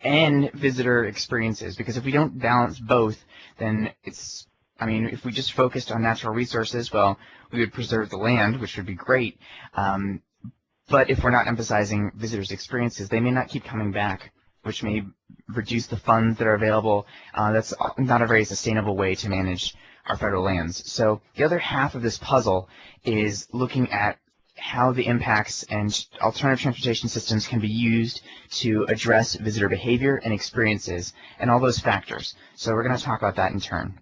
and visitor experiences, because if we don't balance both, then if we just focused on natural resources, well, we would preserve the land, which would be great. But if we're not emphasizing visitors' experiences, they may not keep coming back, which may reduce the funds that are available. That's not a very sustainable way to manage our federal lands. So the other half of this puzzle is looking at how the impacts and alternative transportation systems can be used to address visitor behavior and experiences and all those factors. So we're going to talk about that in turn.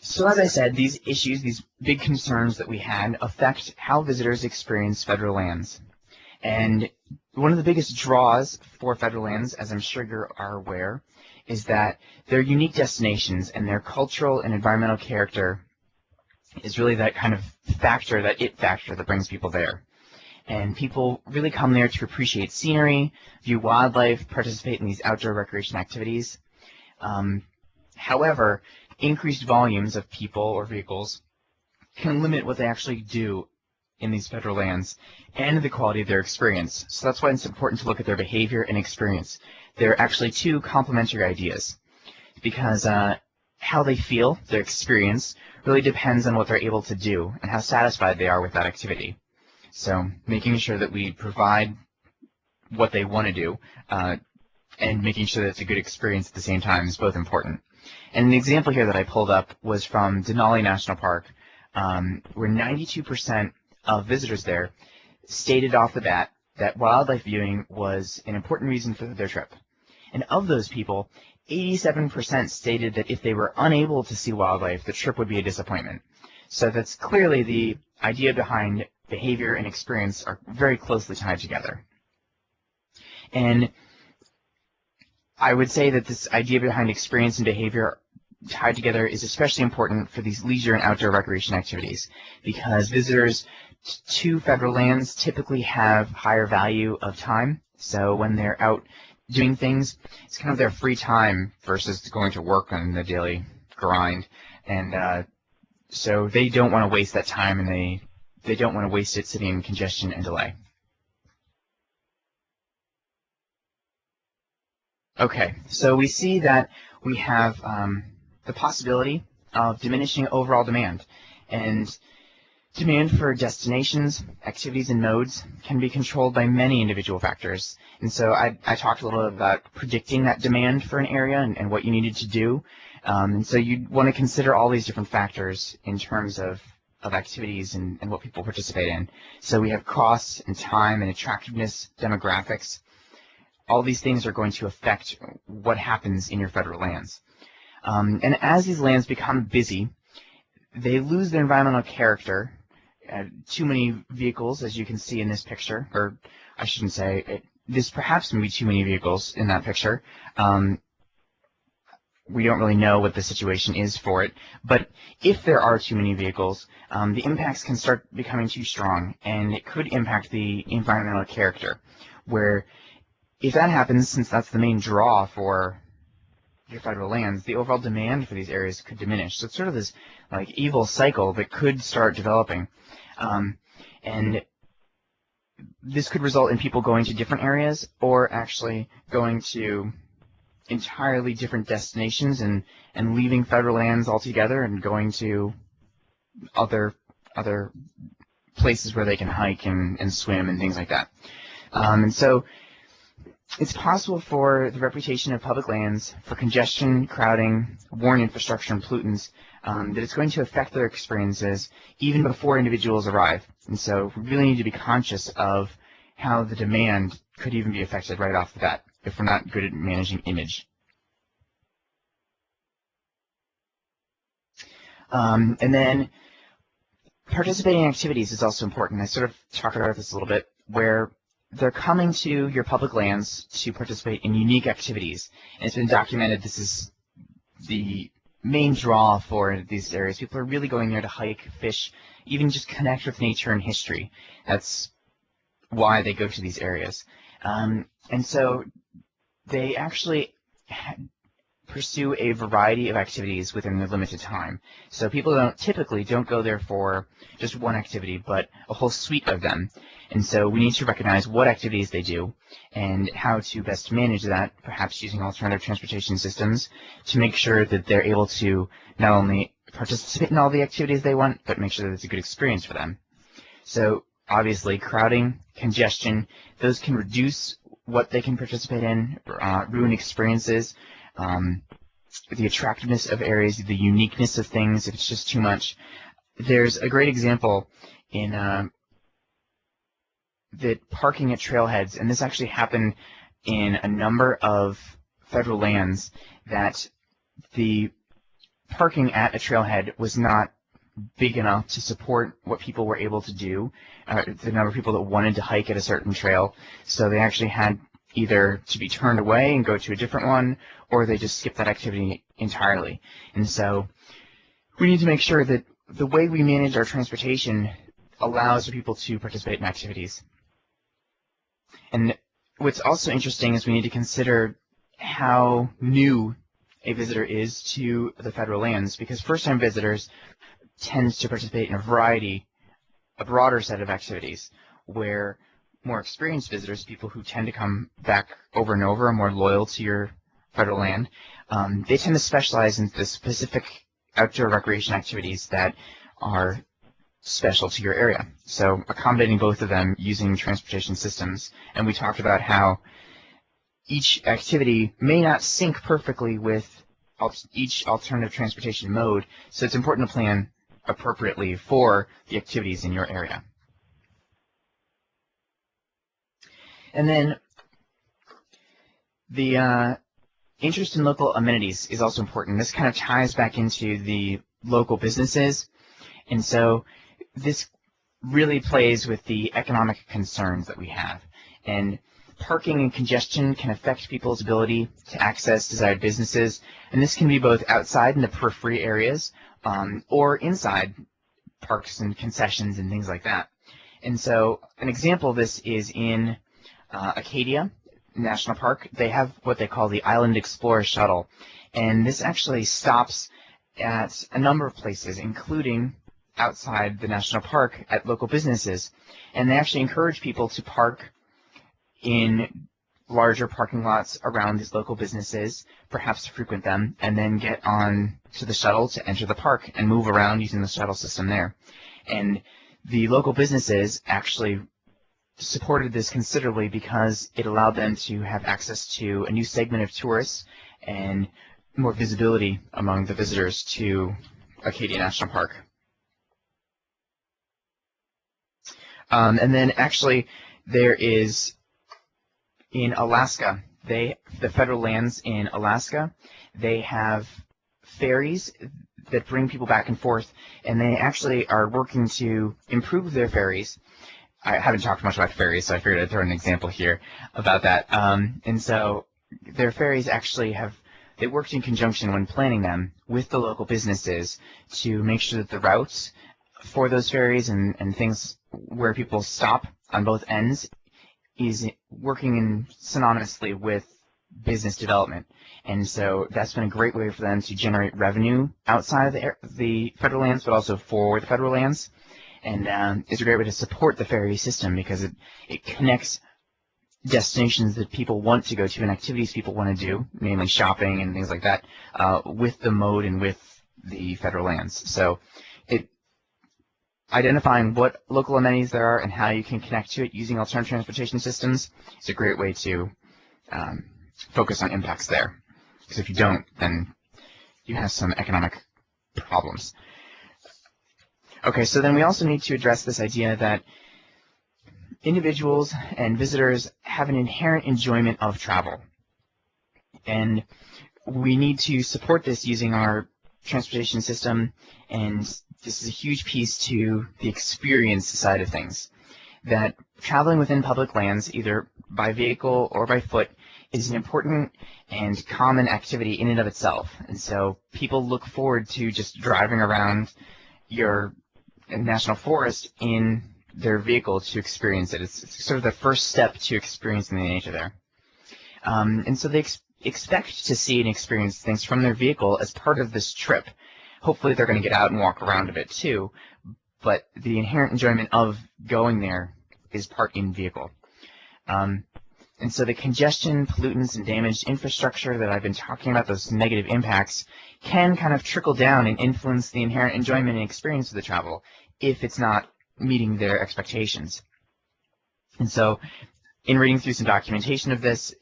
So as I said, these issues, these big concerns that we had, affect how visitors experience federal lands. And one of the biggest draws for federal lands, as I'm sure you are aware, is that they're unique destinations, and their cultural and environmental character is really that kind of factor, that it factor that brings people there. And people really come there to appreciate scenery, view wildlife, participate in these outdoor recreation activities. However, increased volumes of people or vehicles can limit what they actually do in these federal lands and the quality of their experience. So that's why it's important to look at their behavior and experience. They're actually two complementary ideas, because how they feel, their experience, really depends on what they're able to do and how satisfied they are with that activity. So making sure that we provide what they want to do and making sure that it's a good experience at the same time is both important. And the example here that I pulled up was from Denali National Park, where 92% of visitors there stated off the bat that wildlife viewing was an important reason for their trip. And of those people, 87% stated that if they were unable to see wildlife, the trip would be a disappointment. So that's clearly the idea behind behavior and experience are very closely tied together. And I would say that this idea behind experience and behavior tied together is especially important for these leisure and outdoor recreation activities, because visitors to federal lands typically have higher value of time. So when they're out doing things, it's kind of their free time versus going to work on the daily grind. And so they don't want to waste that time, and they don't want to waste it sitting in congestion and delay. Okay, so we see that we have the possibility of diminishing overall demand, and demand for destinations, activities, and modes can be controlled by many individual factors. And so I talked a little bit about predicting that demand for an area and what you needed to do. And so you'd want to consider all these different factors in terms of activities and what people participate in. So we have costs and time and attractiveness, demographics. All these things are going to affect what happens in your federal lands. And as these lands become busy, they lose their environmental character. Too many vehicles, as you can see in this picture, or I shouldn't say, this perhaps may be too many vehicles in that picture. We don't really know what the situation is for it, but if there are too many vehicles, the impacts can start becoming too strong, and it could impact the environmental character, where if that happens, since that's the main draw for your federal lands, the overall demand for these areas could diminish. So it's sort of this like evil cycle that could start developing. And this could result in people going to different areas or actually going to entirely different destinations and leaving federal lands altogether and going to other places where they can hike and swim and things like that. And so it's possible for the reputation of public lands, for congestion, crowding, worn infrastructure, and pollutants, that it's going to affect their experiences even before individuals arrive. And so we really need to be conscious of how the demand could even be affected right off the bat if we're not good at managing image. And then participating activities is also important. I sort of talked about this a little bit, where they're coming to your public lands to participate in unique activities. And it's been documented this is the main draw for these areas. People are really going there to hike, fish, even just connect with nature and history. That's why they go to these areas. And so they actually pursue a variety of activities within their limited time. So people typically don't go there for just one activity, but a whole suite of them. And so we need to recognize what activities they do and how to best manage that, perhaps using alternative transportation systems to make sure that they're able to not only participate in all the activities they want, but make sure that it's a good experience for them. So obviously crowding, congestion, those can reduce what they can participate in, ruin experiences, the attractiveness of areas, the uniqueness of things if it's just too much. There's a great example in that parking at trailheads, and this actually happened in a number of federal lands, that the parking at a trailhead was not big enough to support what people were able to do, the number of people that wanted to hike at a certain trail. So they actually had either to be turned away and go to a different one, or they just skip that activity entirely. And so we need to make sure that the way we manage our transportation allows people to participate in activities. And what's also interesting is we need to consider how new a visitor is to the federal lands, because first-time visitors tend to participate in a broader set of activities, where more experienced visitors, people who tend to come back over and over, are more loyal to your federal land, they tend to specialize in the specific outdoor recreation activities that are special to your area. So accommodating both of them using transportation systems. And we talked about how each activity may not sync perfectly with each alternative transportation mode, so it's important to plan appropriately for the activities in your area. And then the interest in local amenities is also important. This kind of ties back into the local businesses, and so this really plays with the economic concerns that we have. And parking and congestion can affect people's ability to access desired businesses, and this can be both outside in the periphery areas or inside parks and concessions and things like that. And so an example of this is in Acadia National Park. They have what they call the Island Explorer Shuttle, and this actually stops at a number of places, including outside the national park at local businesses, and they actually encourage people to park in larger parking lots around these local businesses, perhaps to frequent them, and then get on to the shuttle to enter the park and move around using the shuttle system there. And the local businesses actually supported this considerably because it allowed them to have access to a new segment of tourists and more visibility among the visitors to Acadia National Park. And then actually there is in Alaska, the federal lands in Alaska, they have ferries that bring people back and forth, and they actually are working to improve their ferries. I haven't talked much about ferries, so I figured I'd throw an example here about that. And so their ferries actually they worked in conjunction when planning them with the local businesses to make sure that the routes for those ferries and things where people stop on both ends is working in synonymously with business development. And so that's been a great way for them to generate revenue outside of the federal lands, but also for the federal lands. And it's a great way to support the ferry system because it connects destinations that people want to go to and activities people want to do, mainly shopping and things like that, with the mode and with the federal lands. So identifying what local amenities there are and how you can connect to it using alternative transportation systems is a great way to focus on impacts there. Because if you don't, then you have some economic problems. Okay, so then we also need to address this idea that individuals and visitors have an inherent enjoyment of travel. And we need to support this using our transportation system, and this is a huge piece to the experience side of things. That traveling within public lands, either by vehicle or by foot, is an important and common activity in and of itself. And so people look forward to just driving around your national forest in their vehicle to experience it. It's sort of the first step to experiencing the nature there. And so they expect to see and experience things from their vehicle as part of this trip. Hopefully they're going to get out and walk around a bit too, but the inherent enjoyment of going there is part in vehicle. And so the congestion, pollutants, and damaged infrastructure that I've been talking about, those negative impacts, can kind of trickle down and influence the inherent enjoyment and experience of the travel if it's not meeting their expectations. And so in reading through some documentation of this,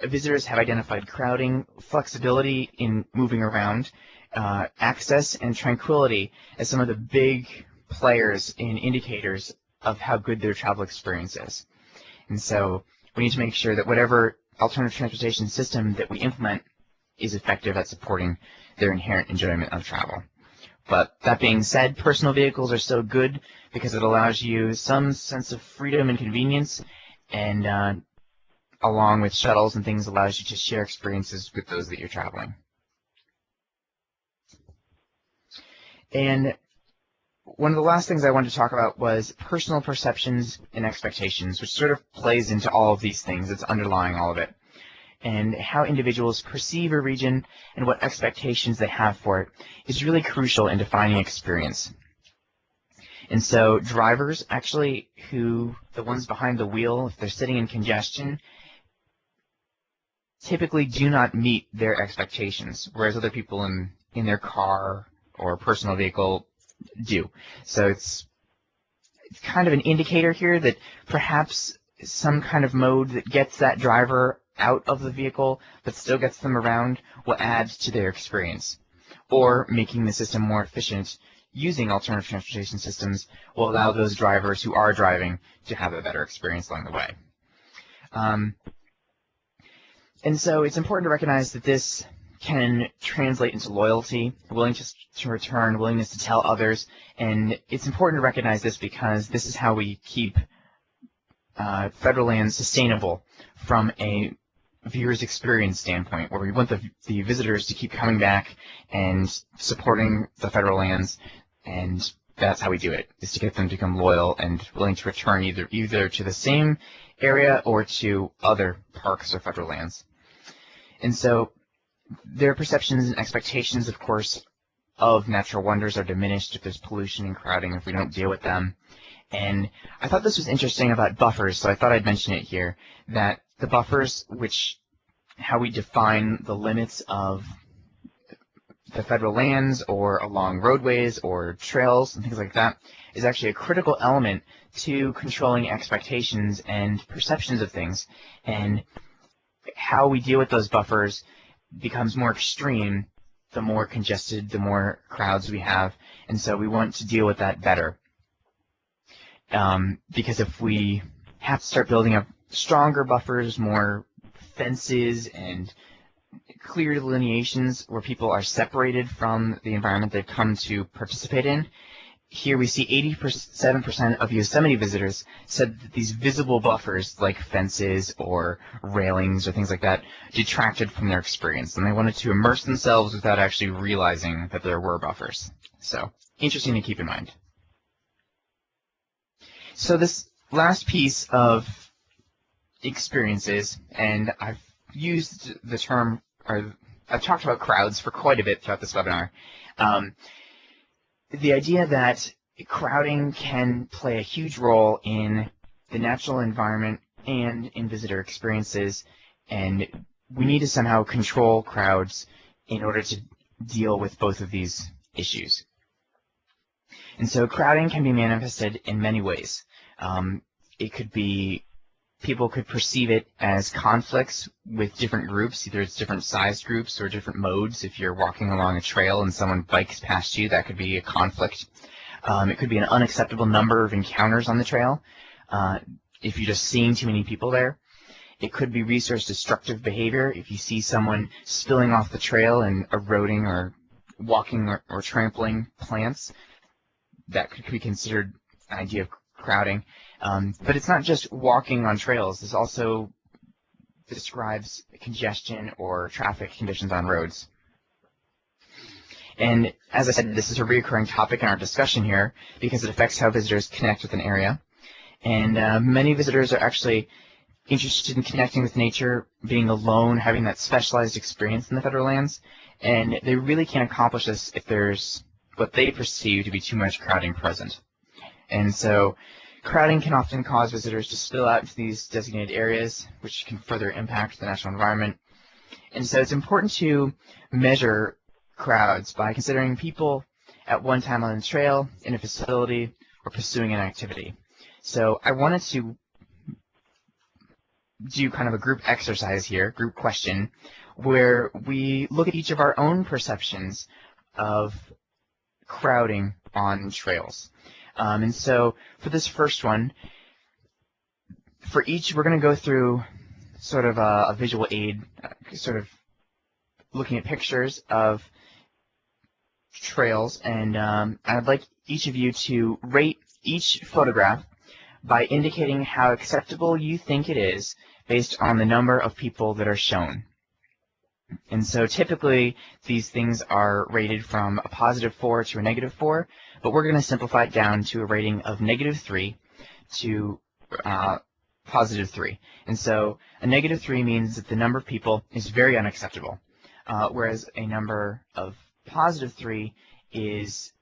visitors have identified crowding, flexibility in moving around, access, and tranquility as some of the big players in indicators of how good their travel experience is. And so we need to make sure that whatever alternative transportation system that we implement is effective at supporting their inherent enjoyment of travel. But that being said, personal vehicles are still good because it allows you some sense of freedom and convenience, and along with shuttles and things, allows you to share experiences with those that you're traveling. And one of the last things I wanted to talk about was personal perceptions and expectations, which sort of plays into all of these things. It's underlying all of it. And how individuals perceive a region and what expectations they have for it is really crucial in defining experience. And so drivers, actually, the ones behind the wheel, if they're sitting in congestion, typically do not meet their expectations, whereas other people in their car or personal vehicle do. So it's kind of an indicator here that perhaps some kind of mode that gets that driver out of the vehicle but still gets them around will add to their experience. Or making the system more efficient using alternative transportation systems will allow those drivers who are driving to have a better experience along the way. And so it's important to recognize that this can translate into loyalty, willingness to return, willingness to tell others, and it's important to recognize this because this is how we keep federal lands sustainable from a viewer's experience standpoint, where we want the visitors to keep coming back and supporting the federal lands, and that's how we do it, is to get them to become loyal and willing to return either to the same area or to other parks or federal lands. And so their perceptions and expectations, of course, of natural wonders are diminished if there's pollution and crowding, if we don't deal with them. And I thought this was interesting about buffers, so I thought I'd mention it here, that the buffers, how we define the limits of the federal lands or along roadways or trails and things like that, is actually a critical element to controlling expectations and perceptions of things. And how we deal with those buffers becomes more extreme the more congested, the more crowds we have, and so we want to deal with that better. Because if we have to start building up stronger buffers, more fences and clear delineations where people are separated from the environment they've come to participate in, here we see 87% of Yosemite visitors said that these visible buffers, like fences or railings or things like that, detracted from their experience, and they wanted to immerse themselves without actually realizing that there were buffers. So, interesting to keep in mind. So this last piece of experiences, and I've used the term, or I've talked about crowds for quite a bit throughout this webinar. The idea that crowding can play a huge role in the natural environment and in visitor experiences, and we need to somehow control crowds in order to deal with both of these issues. And so crowding can be manifested in many ways. It could be, people could perceive it as conflicts with different groups, either it's different sized groups or different modes. If you're walking along a trail and someone bikes past you, that could be a conflict. It could be an unacceptable number of encounters on the trail if you're just seeing too many people there. It could be resource destructive behavior. If you see someone spilling off the trail and eroding or walking or trampling plants, that could be considered an idea of crowding. But it's not just walking on trails. This also describes congestion or traffic conditions on roads. And as I said, this is a recurring topic in our discussion here because it affects how visitors connect with an area. And many visitors are actually interested in connecting with nature, being alone, having that specialized experience in the federal lands. And they really can't accomplish this if there's what they perceive to be too much crowding present. And so crowding can often cause visitors to spill out into these designated areas, which can further impact the natural environment. And so it's important to measure crowds by considering people at one time on the trail, in a facility, or pursuing an activity. So I wanted to do kind of a group exercise here, group question, where we look at each of our own perceptions of crowding on trails. And so for this first one, for each, we're going to go through sort of a visual aid, sort of looking at pictures of trails, and I'd like each of you to rate each photograph by indicating how acceptable you think it is based on the number of people that are shown. And so typically these things are rated from a +4 to a -4, but we're going to simplify it down to a rating of -3 to +3. And so a -3 means that the number of people is very unacceptable, whereas a number of +3 is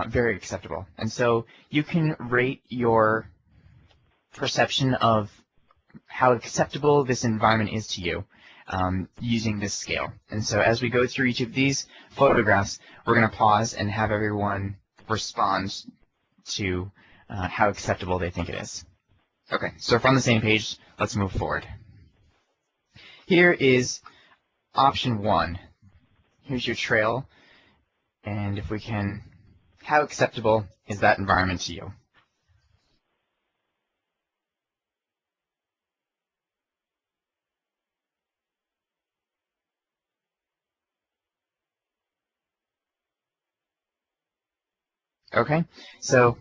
very acceptable. And so you can rate your perception of how acceptable this environment is to you using this scale. And so as we go through each of these photographs, we're going to pause and have everyone respond to how acceptable they think it is. Okay, so if we're on the same page, let's move forward. here is option 1. Here's your trail, and if we can, how acceptable is that environment to you? Okay, so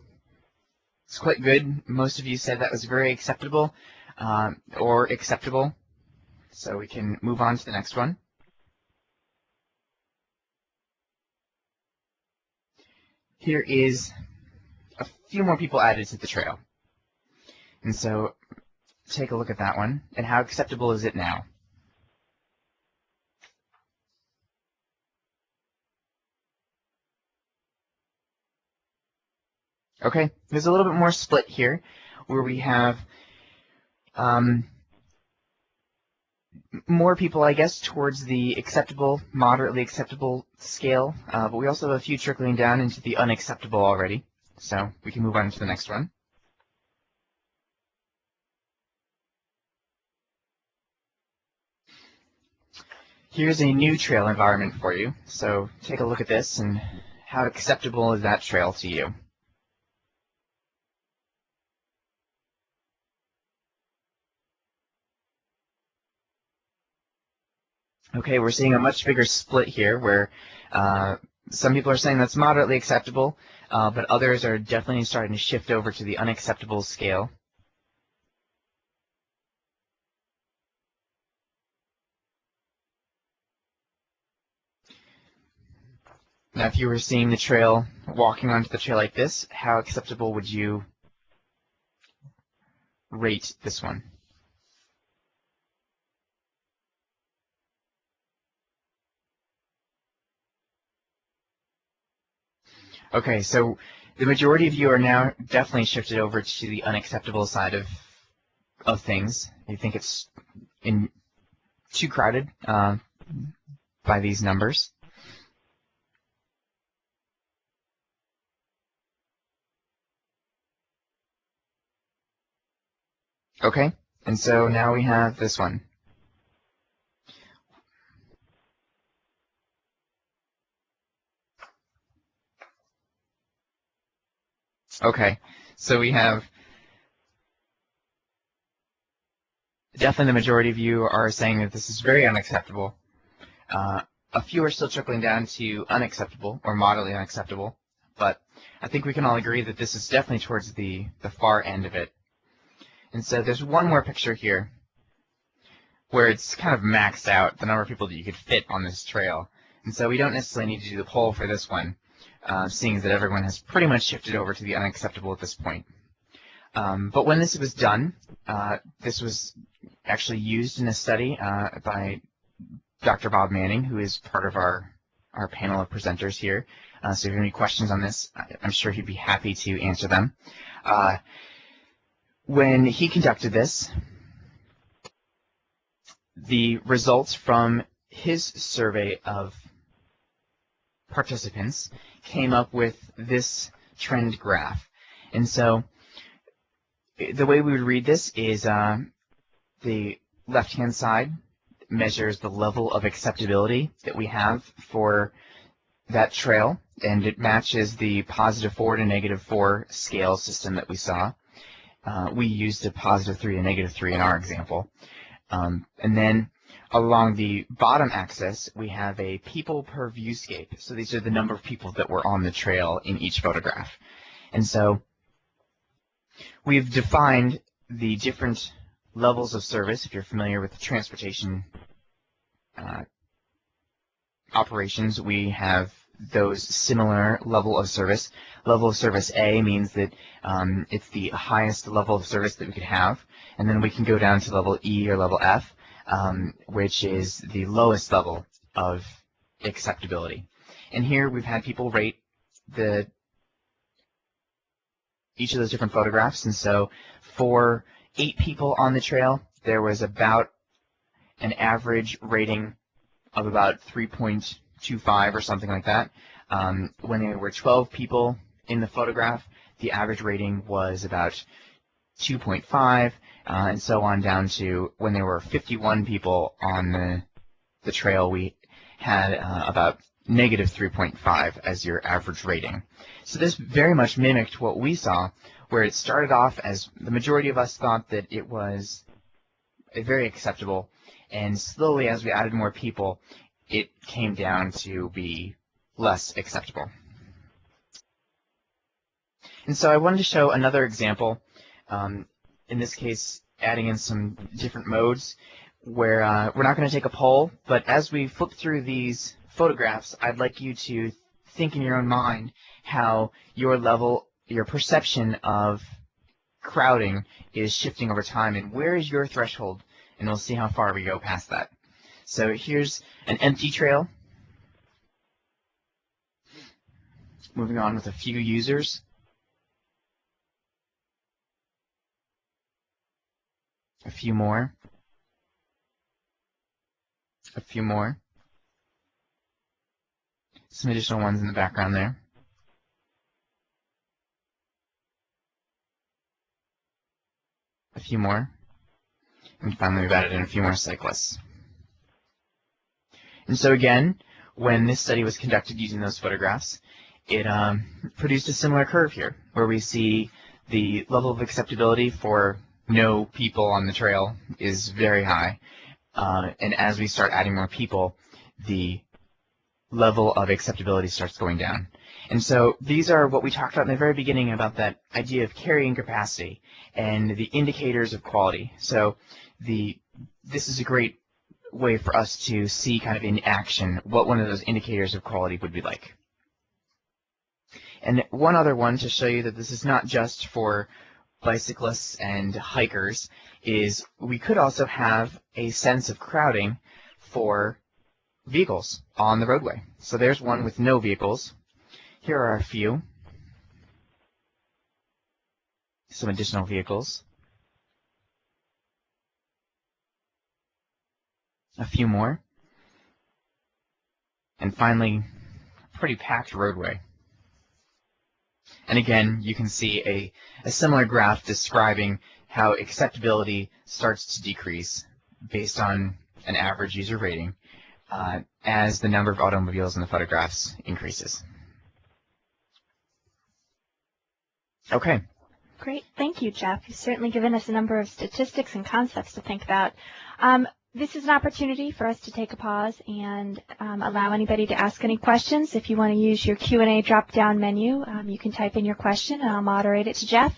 it's quite good. Most of you said that was very acceptable or acceptable, so we can move on to the next one. Here is a few more people added to the trail. And so take a look at that one, and how acceptable is it now? Okay, there's a little bit more split here, where we have more people, I guess, towards the acceptable, moderately acceptable scale, but we also have a few trickling down into the unacceptable already. So we can move on to the next one. Here's a new trail environment for you. So take a look at this, and how acceptable is that trail to you? Okay, we're seeing a much bigger split here, where some people are saying that's moderately acceptable, but others are definitely starting to shift over to the unacceptable scale. Now, if you were seeing the trail, walking onto the trail like this, how acceptable would you rate this one? Okay, so the majority of you are now definitely shifted over to the unacceptable side of things. You think it's too crowded by these numbers. Okay, and so now we have this one. Okay, so we have definitely the majority of you are saying that this is very unacceptable. A few are still trickling down to unacceptable or moderately unacceptable, but I think we can all agree that this is definitely towards the far end of it. And so there's one more picture here where it's kind of maxed out, the number of people that you could fit on this trail. And so we don't necessarily need to do the poll for this one, seeing that everyone has pretty much shifted over to the unacceptable at this point. But when this was done, this was actually used in a study by Dr. Bob Manning, who is part of our panel of presenters here. So if you have any questions on this, I'm sure he'd be happy to answer them. When he conducted this, the results from his survey of participants came up with this trend graph. And so the way we would read this is the left-hand side measures the level of acceptability that we have for that trail, and it matches the +4 to -4 scale system that we saw. We used a +3 and -3 in our example. And then along the bottom axis, we have a people per viewscape. So these are the number of people that were on the trail in each photograph. And so we've defined the different levels of service. If you're familiar with the transportation operations, we have those similar level of service. Level of service A means that it's the highest level of service that we could have, and then we can go down to level E or level F, which is the lowest level of acceptability. And here we've had people rate each of those different photographs, and so for 8 people on the trail, there was about an average rating of about 3.25 or something like that. When there were 12 people in the photograph, the average rating was about 2.5, and so on down to when there were 51 people on the trail, we had about negative 3.5 as your average rating. So this very much mimicked what we saw, where it started off as the majority of us thought that it was very acceptable, and slowly as we added more people, it came down to be less acceptable. And so I wanted to show another example, in this case adding in some different modes, where we're not going to take a poll, but as we flip through these photographs, I'd like you to think in your own mind how your perception of crowding is shifting over time, and where is your threshold, and we'll see how far we go past that. So here's an empty trail. Moving on with a few users. A few more. A few more. Some additional ones in the background there. A few more. And finally, we've added in a few more cyclists. And so again, when this study was conducted using those photographs, it produced a similar curve here, where we see the level of acceptability for no people on the trail is very high. And as we start adding more people, the level of acceptability starts going down. And so these are what we talked about in the very beginning about that idea of carrying capacity and the indicators of quality. So this is a great way for us to see kind of in action what one of those indicators of quality would be like. And one other one to show you that this is not just for bicyclists and hikers is we could also have a sense of crowding for vehicles on the roadway. So there's one with no vehicles. Here are a few. Some additional vehicles. A few more. And finally, a pretty packed roadway. And again, you can see a similar graph describing how acceptability starts to decrease based on an average user rating as the number of automobiles in the photographs increases. Okay. Great. Thank you, Jeff. You've certainly given us a number of statistics and concepts to think about. This is an opportunity for us to take a pause and allow anybody to ask any questions. If you want to use your Q&A drop-down menu, you can type in your question and I'll moderate it to Jeff.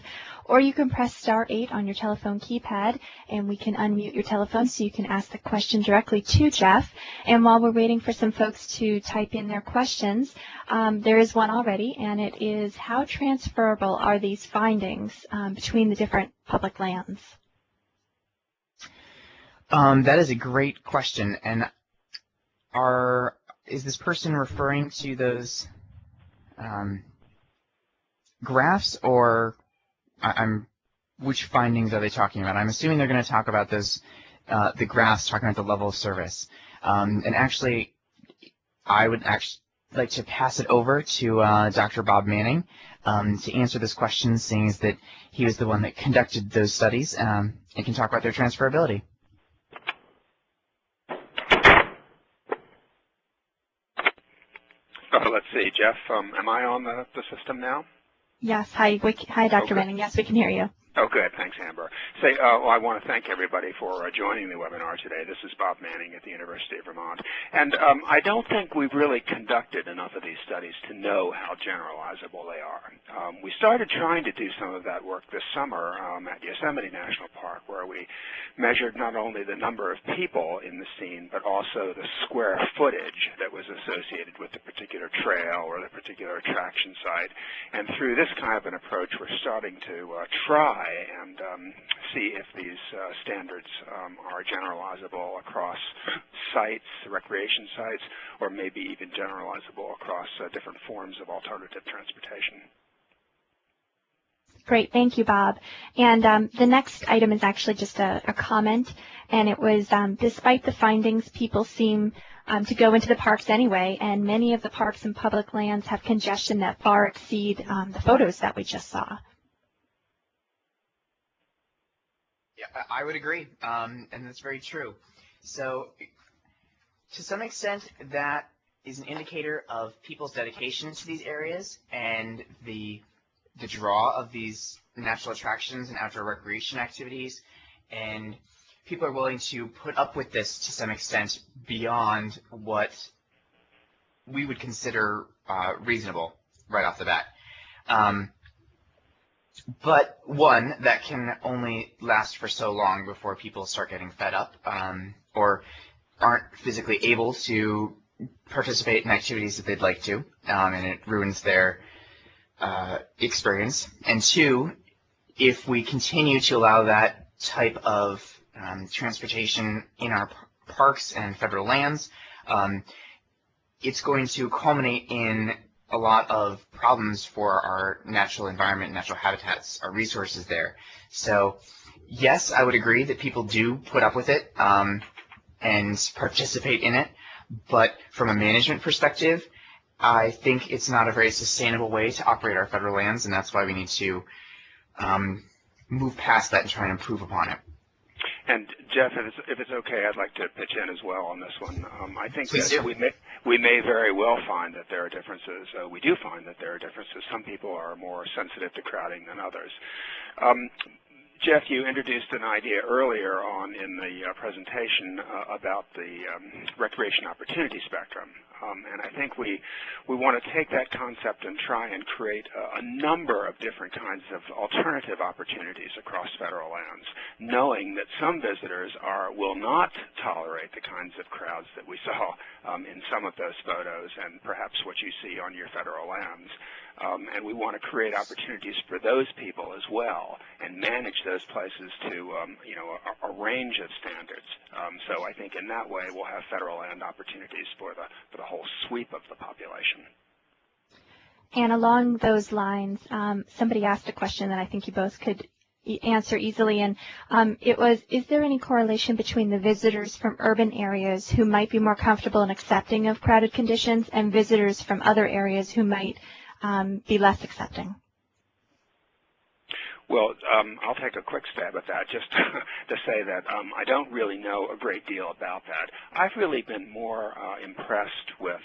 Or you can press *8 on your telephone keypad and we can unmute your telephone so you can ask the question directly to Jeff. And while we're waiting for some folks to type in their questions, there is one already, and it is, how transferable are these findings between the different public lands? That is a great question. And is this person referring to those graphs, or which findings are they talking about? I'm assuming they're going to talk about those, the graphs talking about the level of service. And actually, I would like to pass it over to Dr. Bob Manning to answer this question, seeing as that he was the one that conducted those studies and can talk about their transferability. Let's see, Jeff, am I on the system now? Yes. Hi, Dr. Manning. Yes, we can hear you. Oh, good. Thanks, Amber. Well, I want to thank everybody for joining the webinar today. This is Bob Manning at the University of Vermont. And I don't think we've really conducted enough of these studies to know how generalizable they are. We started trying to do some of that work this summer at Yosemite National Park, where we measured not only the number of people in the scene, but also the square footage that was associated with the particular trail or the particular attraction site. And through this kind of an approach, we're starting to try and see if these standards are generalizable across sites, recreation sites, or maybe even generalizable across different forms of alternative transportation. Great. Thank you, Bob. And the next item is actually just a comment, and it was, despite the findings, people seem to go into the parks anyway, and many of the parks and public lands have congestion that far exceed the photos that we just saw. I would agree, and that's very true. So, to some extent, that is an indicator of people's dedication to these areas and the draw of these natural attractions and outdoor recreation activities, and people are willing to put up with this to some extent beyond what we would consider reasonable right off the bat. But one, that can only last for so long before people start getting fed up or aren't physically able to participate in activities that they'd like to, and it ruins their experience. And two, if we continue to allow that type of transportation in our parks and federal lands, it's going to culminate in a lot of problems for our natural environment, natural habitats, our resources there. So yes, I would agree that people do put up with it and participate in it, but from a management perspective, I think it's not a very sustainable way to operate our federal lands, and that's why we need to move past that and try and improve upon it. And Jeff, if it's okay, I'd like to pitch in as well on this one. I think Please that do. we may very well find that there are differences. We do find that there are differences. Some people are more sensitive to crowding than others. Jeff, you introduced an idea earlier on in the presentation about the recreation opportunity spectrum. And I think we want to take that concept and try and create a number of different kinds of alternative opportunities across federal lands, knowing that some visitors will not tolerate the kinds of crowds that we saw in some of those photos and perhaps what you see on your federal lands. And we want to create opportunities for those people as well and manage those places to, a range of standards. So I think in that way we'll have federal land opportunities for the whole sweep of the population. And along those lines, somebody asked a question that I think you both could answer easily, and it was, is there any correlation between the visitors from urban areas who might be more comfortable and accepting of crowded conditions and visitors from other areas who might be less accepting? Well, I'll take a quick stab at that, just to say that I don't really know a great deal about that. I've really been more impressed with,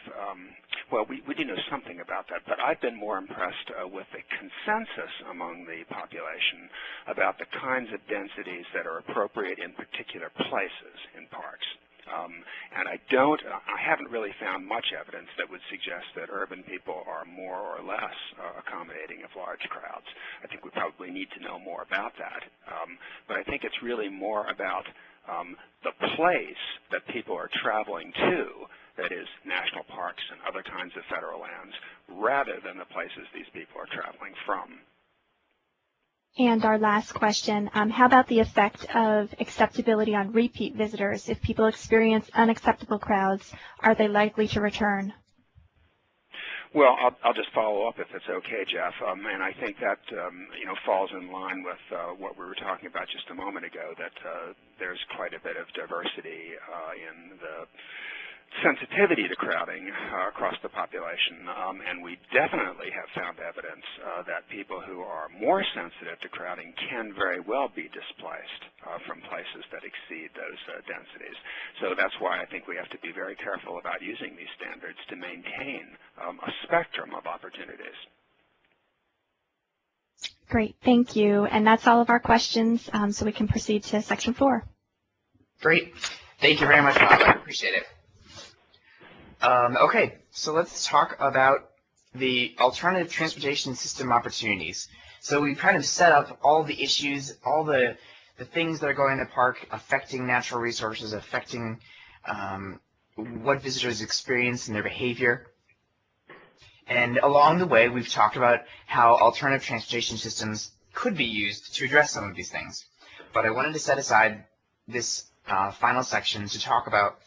well, we do know something about that, but I've been more impressed with the consensus among the population about the kinds of densities that are appropriate in particular places in parks. And I haven't really found much evidence that would suggest that urban people are more or less accommodating of large crowds. I think we probably need to know more about that. But I think it's really more about the place that people are traveling to, that is national parks and other kinds of federal lands, rather than the places these people are traveling from. And our last question, how about the effect of acceptability on repeat visitors? If people experience unacceptable crowds, are they likely to return? Well, I'll just follow up if it's okay, Jeff. And I think that falls in line with what we were talking about just a moment ago, that there's quite a bit of diversity in the sensitivity to crowding across the population, and we definitely have found evidence that people who are more sensitive to crowding can very well be displaced from places that exceed those densities. So that's why I think we have to be very careful about using these standards to maintain a spectrum of opportunities. Great, thank you. And that's all of our questions, so we can proceed to section 4. Great. Thank you very much, Bob. I appreciate it. Okay, so let's talk about the alternative transportation system opportunities. So we've kind of set up all the issues, all the things that are going in the park affecting natural resources, affecting what visitors experience and their behavior. And along the way, we've talked about how alternative transportation systems could be used to address some of these things. But I wanted to set aside this final section to talk about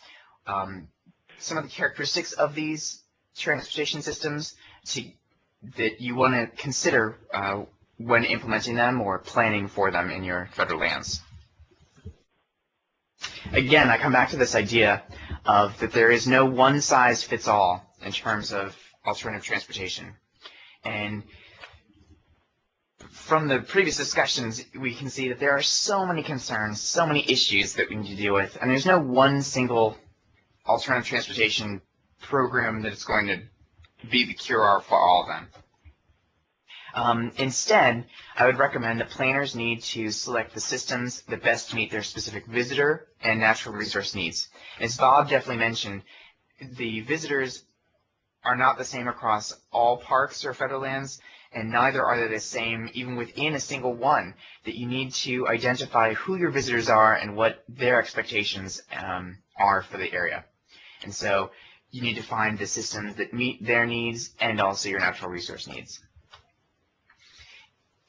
some of the characteristics of these transportation systems that you want to consider when implementing them or planning for them in your federal lands. Again, I come back to this idea of that there is no one-size-fits-all in terms of alternative transportation. And from the previous discussions, we can see that there are so many concerns, so many issues that we need to deal with, and there's no one single alternative transportation program that is going to be the cure-all for all of them. Instead, I would recommend that planners need to select the systems that best meet their specific visitor and natural resource needs. As Bob definitely mentioned, the visitors are not the same across all parks or federal lands, and neither are they the same even within a single one, that you need to identify who your visitors are and what their expectations are for the area. And so you need to find the systems that meet their needs and also your natural resource needs.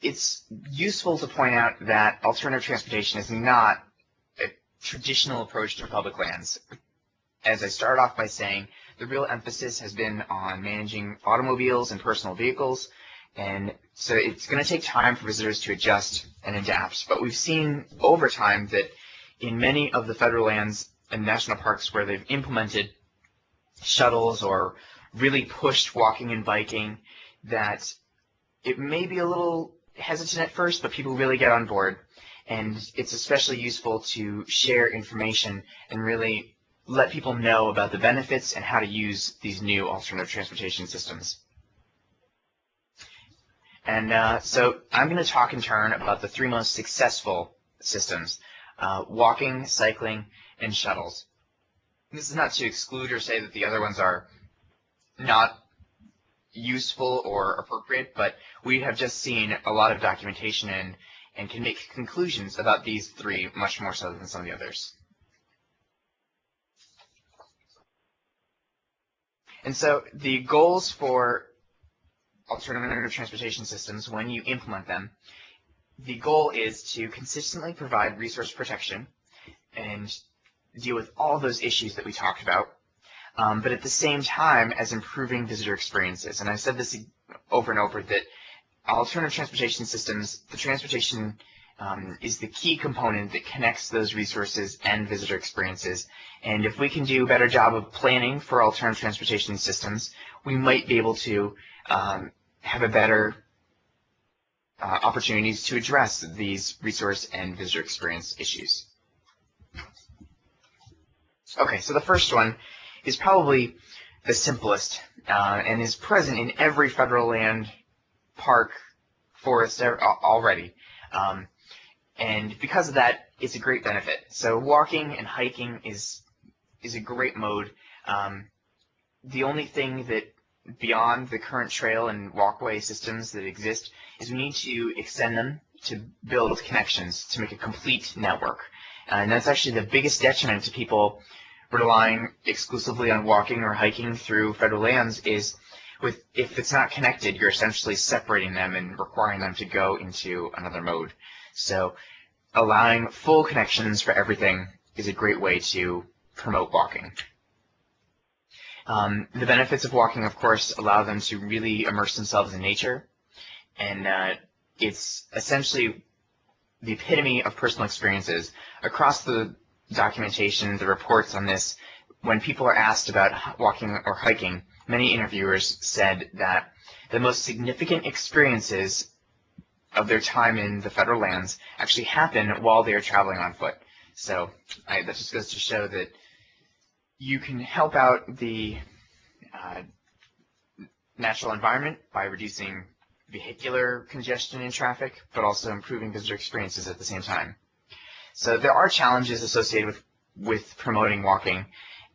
It's useful to point out that alternative transportation is not a traditional approach to public lands. As I started off by saying, the real emphasis has been on managing automobiles and personal vehicles, and so it's going to take time for visitors to adjust and adapt. But we've seen over time that in many of the federal lands and national parks where they've implemented shuttles or really pushed walking and biking, that it may be a little hesitant at first, but people really get on board. And it's especially useful to share information and really let people know about the benefits and how to use these new alternative transportation systems. And so I'm going to talk in turn about the three most successful systems: walking, cycling, and shuttles. This is not to exclude or say that the other ones are not useful or appropriate, but we have just seen a lot of documentation and can make conclusions about these three much more so than some of the others. And so the goals for alternative transportation systems, when you implement them, the goal is to consistently provide resource protection and deal with all those issues that we talked about, but at the same time as improving visitor experiences. And I've said this over and over, that alternative transportation systems, the transportation is the key component that connects those resources and visitor experiences. And if we can do a better job of planning for alternative transportation systems, we might be able to have a better opportunities to address these resource and visitor experience issues. Okay, so the first one is probably the simplest and is present in every federal land, park, forest already. And because of that, it's a great benefit. So walking and hiking is a great mode. The only thing that beyond the current trail and walkway systems that exist is we need to extend them to build connections to make a complete network. And that's actually the biggest detriment to people relying exclusively on walking or hiking through federal lands is if it's not connected, you're essentially separating them and requiring them to go into another mode. So allowing full connections for everything is a great way to promote walking. The benefits of walking, of course, allow them to really immerse themselves in nature, and it's essentially the epitome of personal experiences. Across the documentation, the reports on this, when people are asked about walking or hiking, many interviewers said that the most significant experiences of their time in the federal lands actually happen while they are traveling on foot. So that just goes to show that you can help out the natural environment by reducing vehicular congestion in traffic, but also improving visitor experiences at the same time. So there are challenges associated with promoting walking.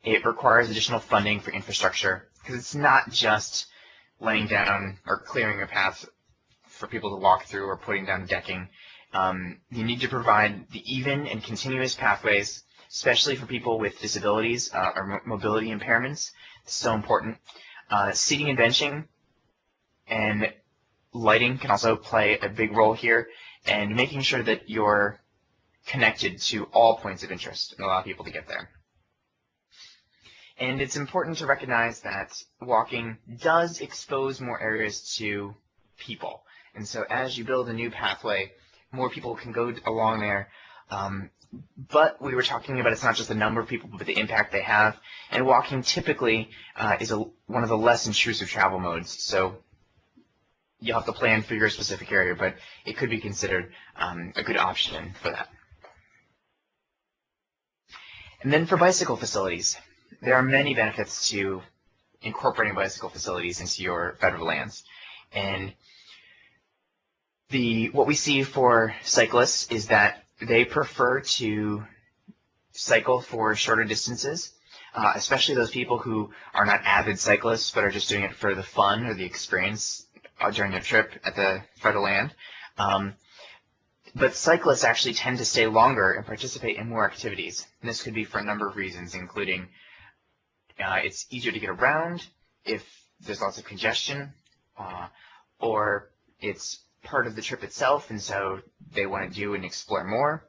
It requires additional funding for infrastructure, because it's not just laying down or clearing a path for people to walk through or putting down decking. You need to provide the even and continuous pathways, especially for people with disabilities or mobility impairments. It's so important. Seating and benching and lighting can also play a big role here, and making sure that you're connected to all points of interest and allow people to get there. And it's important to recognize that walking does expose more areas to people. And so as you build a new pathway, more people can go along there. But we were talking about it's not just the number of people, but the impact they have. And walking typically is one of the less intrusive travel modes. So you'll have to plan for your specific area, but it could be considered a good option for that. And then for bicycle facilities, there are many benefits to incorporating bicycle facilities into your federal lands. And what we see for cyclists is that they prefer to cycle for shorter distances, especially those people who are not avid cyclists but are just doing it for the fun or the experience during their trip at the federal land. But cyclists actually tend to stay longer and participate in more activities. And this could be for a number of reasons, including it's easier to get around if there's lots of congestion, or it's part of the trip itself, and so they want to do and explore more.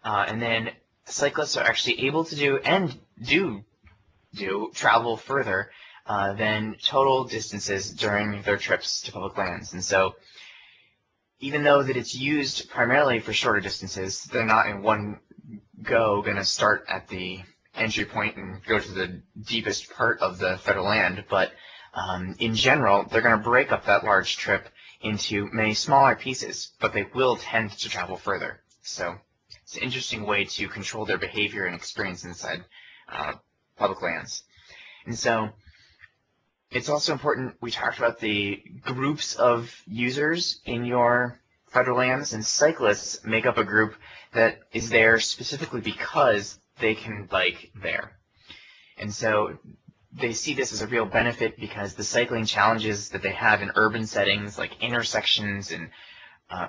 And then cyclists are actually able to do and do travel further than total distances during their trips to public lands. And so even though that it's used primarily for shorter distances, they're not in one go going to start at the entry point and go to the deepest part of the federal land, but in general, they're going to break up that large trip into many smaller pieces, but they will tend to travel further. So it's an interesting way to control their behavior and experience inside public lands. And so it's also important, we talked about the groups of users in your federal lands, and cyclists make up a group that is there specifically because they can bike there. And so they see this as a real benefit because the cycling challenges that they have in urban settings, like intersections and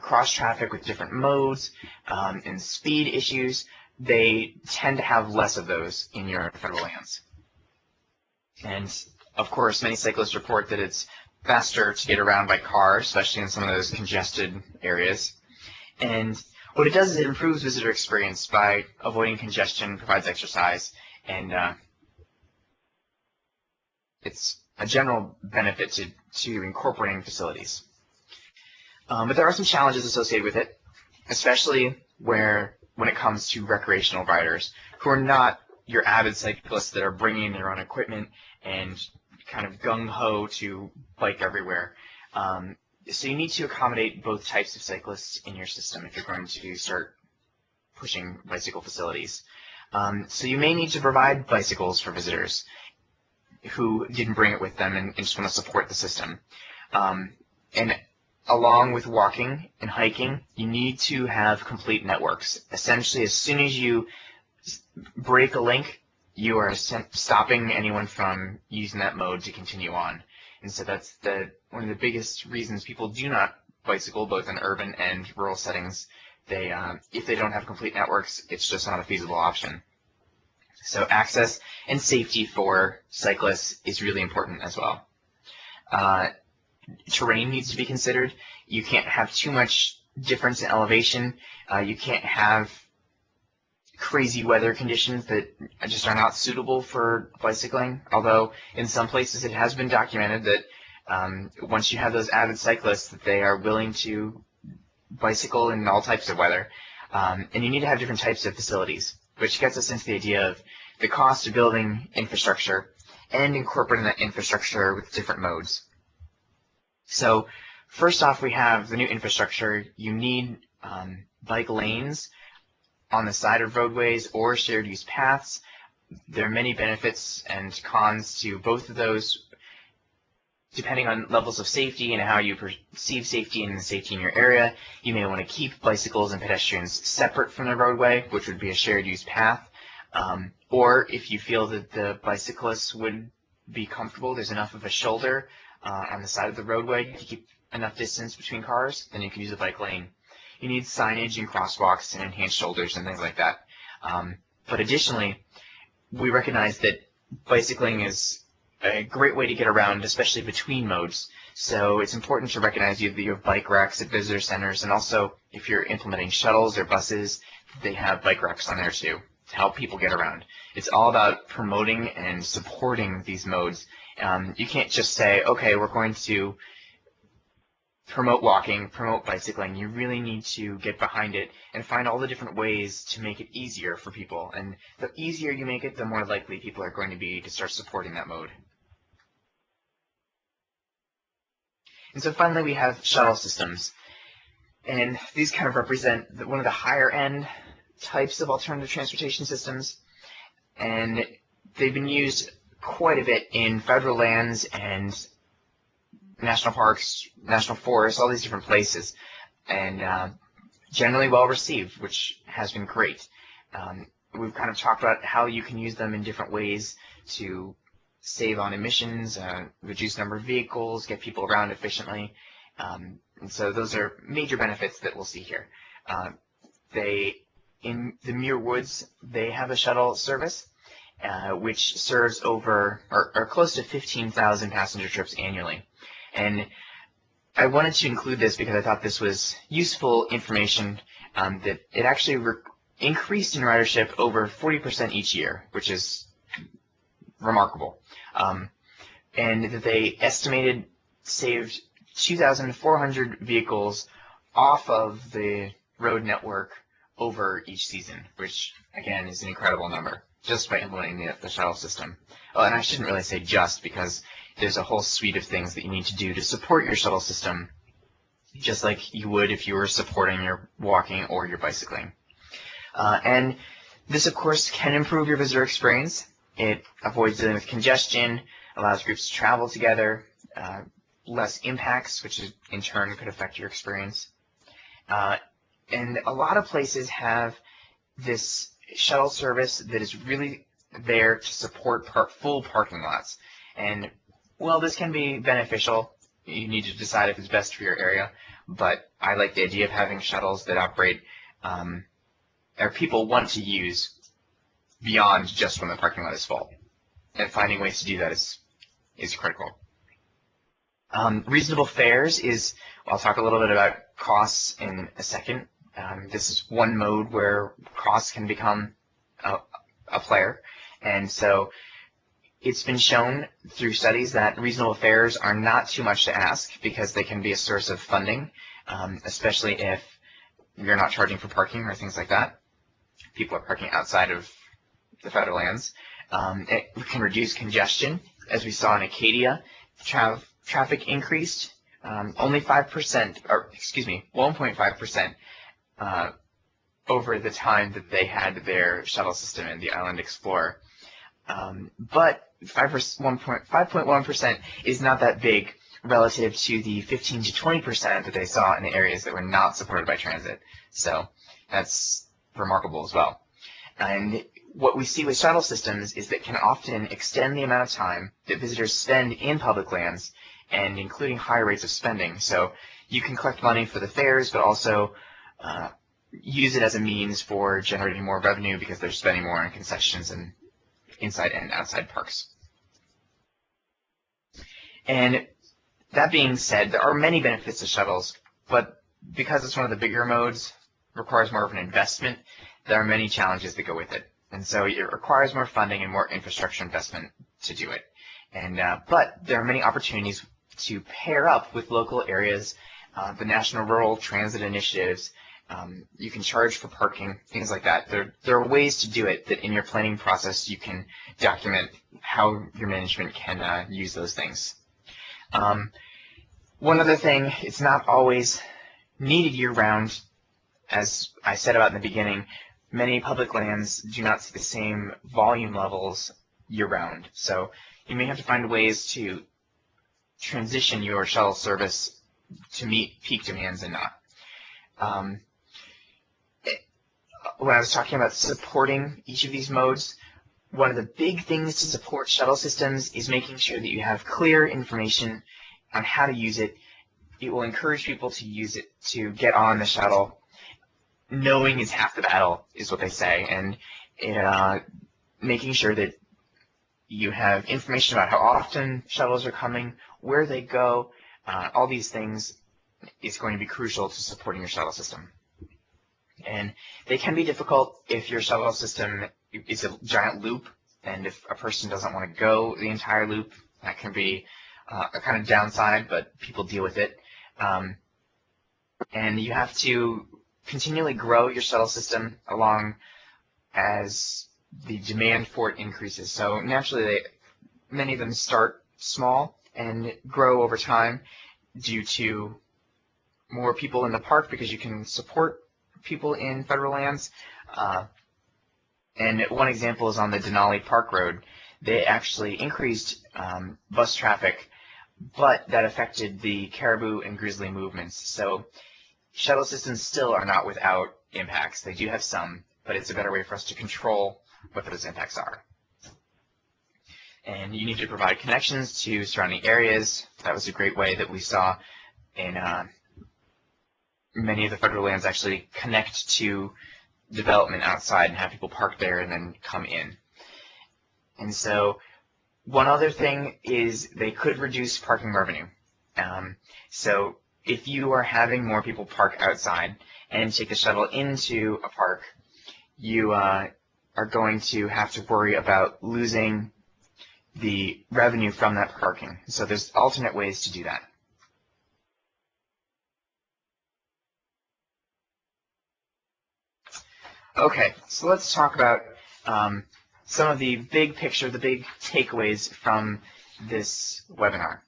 cross traffic with different modes and speed issues, they tend to have less of those in your federal lands. And of course, many cyclists report that it's faster to get around by car, especially in some of those congested areas. And what it does is it improves visitor experience by avoiding congestion, provides exercise, and it's a general benefit to incorporating facilities. But there are some challenges associated with it, especially when it comes to recreational riders who are not your avid cyclists that are bringing their own equipment and kind of gung-ho to bike everywhere. So you need to accommodate both types of cyclists in your system if you're going to start pushing bicycle facilities. So you may need to provide bicycles for visitors who didn't bring it with them and just want to support the system. And along with walking and hiking, you need to have complete networks. Essentially, as soon as you break a link, you are stopping anyone from using that mode to continue on. And so that's one of the biggest reasons people do not bicycle, both in urban and rural settings. If they don't have complete networks, it's just not a feasible option. So access and safety for cyclists is really important as well. Terrain needs to be considered. You can't have too much difference in elevation. You can't have crazy weather conditions that just are not suitable for bicycling, although in some places it has been documented that once you have those avid cyclists, that they are willing to bicycle in all types of weather. And you need to have different types of facilities, which gets us into the idea of the cost of building infrastructure and incorporating that infrastructure with different modes. So first off, we have the new infrastructure. You need bike lanes on the side of roadways or shared use paths. There are many benefits and cons to both of those depending on levels of safety and how you perceive safety and the safety in your area. You may want to keep bicycles and pedestrians separate from the roadway, which would be a shared use path. Or if you feel that the bicyclists would be comfortable, there's enough of a shoulder on the side of the roadway to keep enough distance between cars, then you can use a bike lane. You need signage and crosswalks and enhanced shoulders and things like that. But additionally, we recognize that bicycling is a great way to get around, especially between modes. So it's important to recognize that you have bike racks at visitor centers, and also if you're implementing shuttles or buses, they have bike racks on there too to help people get around. It's all about promoting and supporting these modes. You can't just say, okay, we're going to promote walking, promote bicycling. You really need to get behind it and find all the different ways to make it easier for people. And the easier you make it, the more likely people are going to be to start supporting that mode. And so finally we have shuttle systems. And these kind of represent one of the higher end types of alternative transportation systems. And they've been used quite a bit in federal lands and national parks, national forests, all these different places. And generally well received, which has been great. We've kind of talked about how you can use them in different ways to save on emissions, reduce number of vehicles, get people around efficiently. And so those are major benefits that we'll see here. In the Muir Woods, they have a shuttle service, which serves over or close to 15,000 passenger trips annually. And I wanted to include this because I thought this was useful information, that it actually increased in ridership over 40% each year, which is remarkable. And that they estimated saved 2,400 vehicles off of the road network over each season, which, again, is an incredible number, just by implementing the shuttle system. Oh, and I shouldn't really say just, because there's a whole suite of things that you need to do to support your shuttle system, just like you would if you were supporting your walking or your bicycling. And this, of course, can improve your visitor experience. It avoids dealing with congestion, allows groups to travel together, less impacts, which in turn could affect your experience. And a lot of places have this shuttle service that is really there to support full parking lots. And while this can be beneficial, you need to decide if it's best for your area, but I like the idea of having shuttles that operate or people want to use beyond just when the parking lot is full. And finding ways to do that is critical. Reasonable fares is, I'll talk a little bit about costs in a second. This is one mode where costs can become a player. And so it's been shown through studies that reasonable fares are not too much to ask because they can be a source of funding, especially if you're not charging for parking or things like that. People are parking outside of the federal lands. It can reduce congestion. As we saw in Acadia, traffic increased only 5%, or excuse me, 1.5% over the time that they had their shuttle system in the Island Explorer. But 5.1% is not that big relative to the 15 to 20% that they saw in the areas that were not supported by transit. So that's remarkable as well. And what we see with shuttle systems is that can often extend the amount of time that visitors spend in public lands, and including high rates of spending. So you can collect money for the fares, but also use it as a means for generating more revenue because they're spending more on concessions and inside and outside parks. And that being said, there are many benefits to shuttles, but because it's one of the bigger modes, requires more of an investment, there are many challenges that go with it. And so it requires more funding and more infrastructure investment to do it. And but there are many opportunities to pair up with local areas, the National Rural Transit Initiatives. You can charge for parking, things like that. There are ways to do it that in your planning process you can document how your management can use those things. One other thing, it's not always needed year-round. As I said about in the beginning, many public lands do not see the same volume levels year-round. So you may have to find ways to transition your shuttle service to meet peak demands and not. When I was talking about supporting each of these modes, one of the big things to support shuttle systems is making sure that you have clear information on how to use it. It will encourage people to use it to get on the shuttle. Knowing is half the battle, is what they say, and making sure that you have information about how often shuttles are coming, where they go, all these things is going to be crucial to supporting your shuttle system. And they can be difficult if your shuttle system is a giant loop, and if a person doesn't want to go the entire loop, that can be a kind of downside, but people deal with it. And you have to continually grow your shuttle system along as the demand for it increases. So naturally, many of them start small and grow over time. due to more people in the park because you can support people in federal lands. And one example is on the Denali Park Road. They actually increased bus traffic, but that affected the caribou and grizzly movements. So shuttle systems still are not without impacts. They do have some, but it's a better way for us to control what those impacts are. And you need to provide connections to surrounding areas. That was a great way that we saw in many of the federal lands actually connect to development outside and have people park there and then come in. And so one other thing is they could reduce parking revenue. So if you are having more people park outside and take the shuttle into a park, you are going to have to worry about losing the revenue from that parking. So there's alternate ways to do that. Okay, so let's talk about some of the big picture, the big takeaways from this webinar.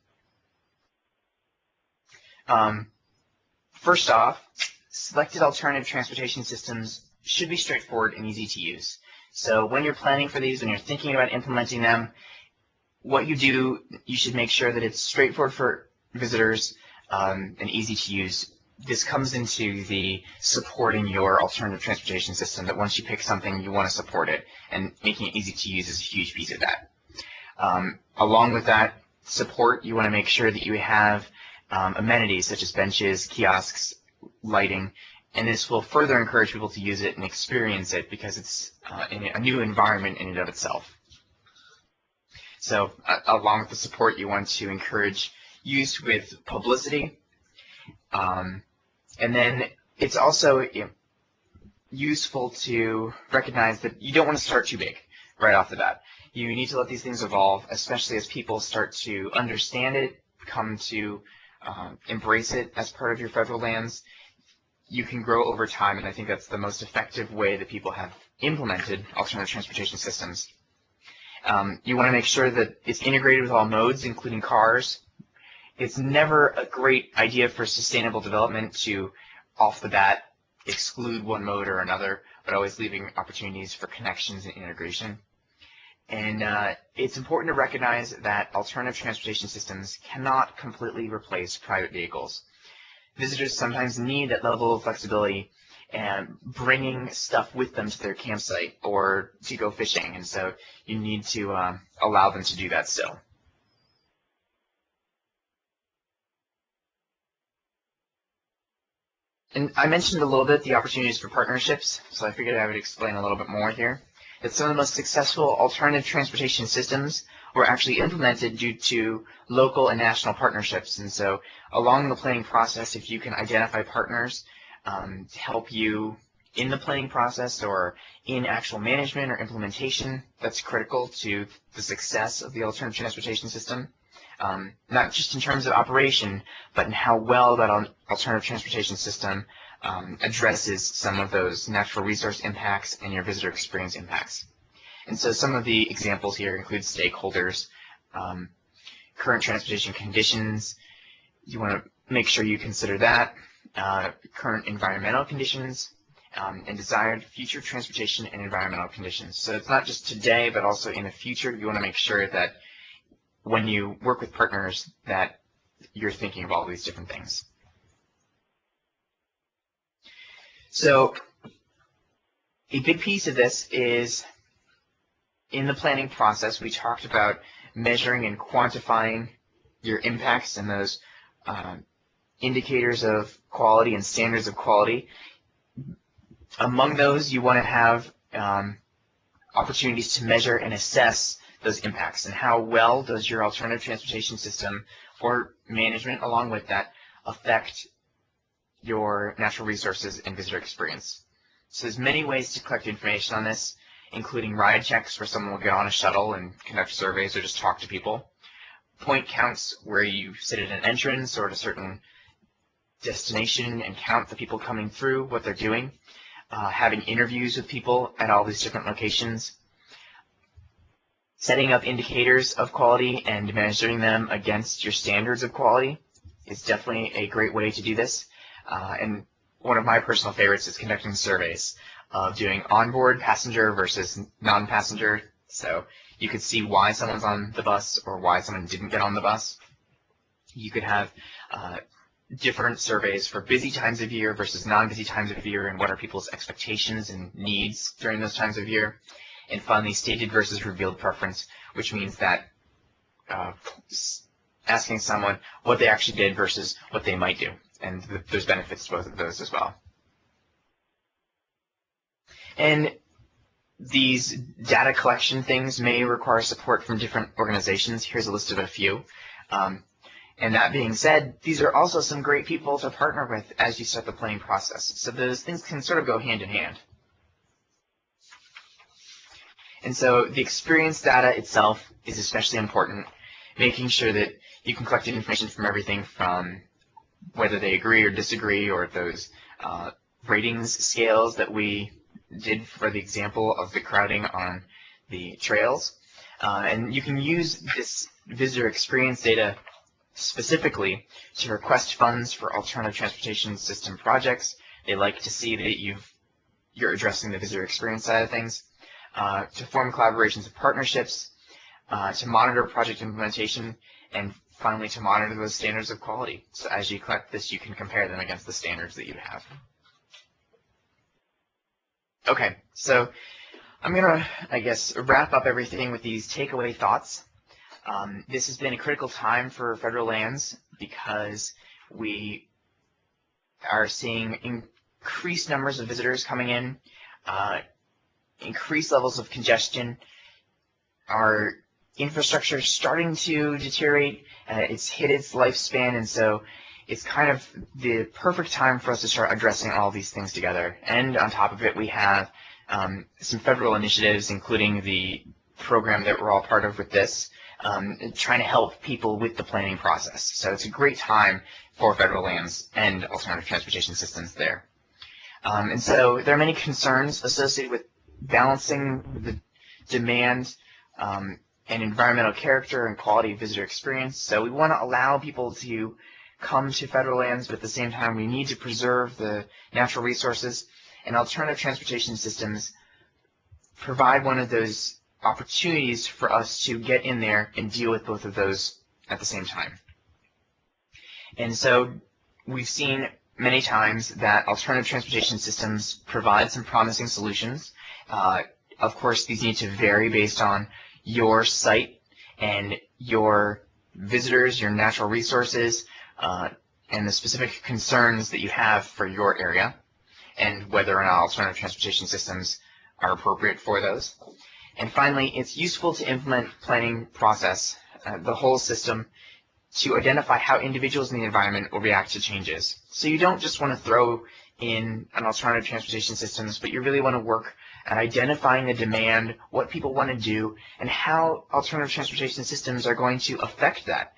First off, selected alternative transportation systems should be straightforward and easy to use. So when you're planning for these, when you're thinking about implementing them, what you do, you should make sure that it's straightforward for visitors and easy to use. This comes into the supporting your alternative transportation system, that once you pick something, you want to support it, and making it easy to use is a huge piece of that. Along with that support, you want to make sure that you have amenities such as benches, kiosks, lighting, and this will further encourage people to use it and experience it because it's in a new environment in and of itself. So along with the support, you want to encourage use with publicity. And then it's also useful to recognize that you don't want to start too big right off the bat. You need to let these things evolve, especially as people start to understand it, come to embrace it as part of your federal lands. You can grow over time, and I think that's the most effective way that people have implemented alternative transportation systems. You want to make sure that it's integrated with all modes, including cars. It's never a great idea for sustainable development to, off the bat, exclude one mode or another, but always leaving opportunities for connections and integration. And it's important to recognize that alternative transportation systems cannot completely replace private vehicles. Visitors sometimes need that level of flexibility and bringing stuff with them to their campsite or to go fishing, and so you need to allow them to do that still. And I mentioned a little bit the opportunities for partnerships, so I figured I would explain a little bit more here. That some of the most successful alternative transportation systems were actually implemented due to local and national partnerships. And so along the planning process, if you can identify partners to help you in the planning process or in actual management or implementation, that's critical to the success of the alternative transportation system. Not just in terms of operation, but in how well that alternative transportation system addresses some of those natural resource impacts and your visitor experience impacts. And so some of the examples here include stakeholders, current transportation conditions. You want to make sure you consider that, current environmental conditions, and desired future transportation and environmental conditions. So it's not just today, but also in the future. You want to make sure that when you work with partners that you're thinking of all these different things. So a big piece of this is in the planning process, we talked about measuring and quantifying your impacts and those indicators of quality and standards of quality. Among those, you want to have opportunities to measure and assess those impacts and how well does your alternative transportation system or management along with that affect your natural resources and visitor experience. So there's many ways to collect information on this, including ride checks where someone will get on a shuttle and conduct surveys or just talk to people. Point counts where you sit at an entrance or at a certain destination and count the people coming through, what they're doing. Having interviews with people at all these different locations. Setting up indicators of quality and measuring them against your standards of quality. is definitely a great way to do this. And one of my personal favorites is conducting surveys of doing onboard passenger versus non-passenger. So you could see why someone's on the bus or why someone didn't get on the bus. You could have different surveys for busy times of year versus non-busy times of year, and what are people's expectations and needs during those times of year. And finally, stated versus revealed preference, which means that asking someone what they actually did versus what they might do. And there's benefits to both of those as well. And these data collection things may require support from different organizations. Here's a list of a few. And that being said, these are also some great people to partner with as you start the planning process. So those things can sort of go hand in hand. And so the experience data itself is especially important, making sure that you can collect information from everything from whether they agree or disagree, or those ratings scales that we did for the example of the crowding on the trails. And you can use this visitor experience data specifically to request funds for alternative transportation system projects. They like to see that you're addressing the visitor experience side of things, to form collaborations and partnerships, to monitor project implementation, and finally to monitor those standards of quality. So as you collect this, you can compare them against the standards that you have. Okay, so I'm going to, I guess, wrap up everything with these takeaway thoughts. This has been a critical time for federal lands because we are seeing increased numbers of visitors coming in, increased levels of congestion. Our infrastructure is starting to deteriorate. It's hit its lifespan, and so it's kind of the perfect time for us to start addressing all these things together. And on top of it, we have some federal initiatives, including the program that we're all part of with this, trying to help people with the planning process. So it's a great time for federal lands and alternative transportation systems there. And so there are many concerns associated with balancing the demand and environmental character and quality of visitor experience. So we want to allow people to come to federal lands, but at the same time we need to preserve the natural resources, and alternative transportation systems provide one of those opportunities for us to get in there and deal with both of those at the same time. And so we've seen many times that alternative transportation systems provide some promising solutions. Of course, these need to vary based on your site and your visitors, your natural resources, and the specific concerns that you have for your area, and whether or not alternative transportation systems are appropriate for those. And finally, it's useful to implement planning process, the whole system, to identify how individuals in the environment will react to changes. So you don't just want to throw in an alternative transportation systems, but you really want to work at identifying the demand, what people want to do, and how alternative transportation systems are going to affect that.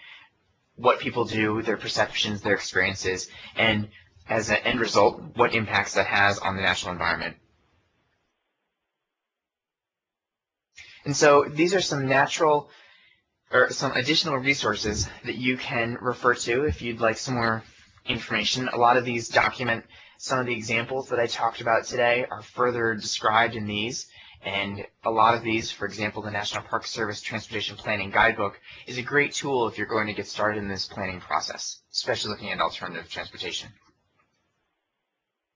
What people do, their perceptions, their experiences, and as an end result, what impacts that has on the natural environment. And so these are some some additional resources that you can refer to if you'd like some more information. A lot of these document some of the examples that I talked about today are further described in these, and a lot of these, for example, the National Park Service Transportation Planning Guidebook is a great tool if you're going to get started in this planning process, especially looking at alternative transportation.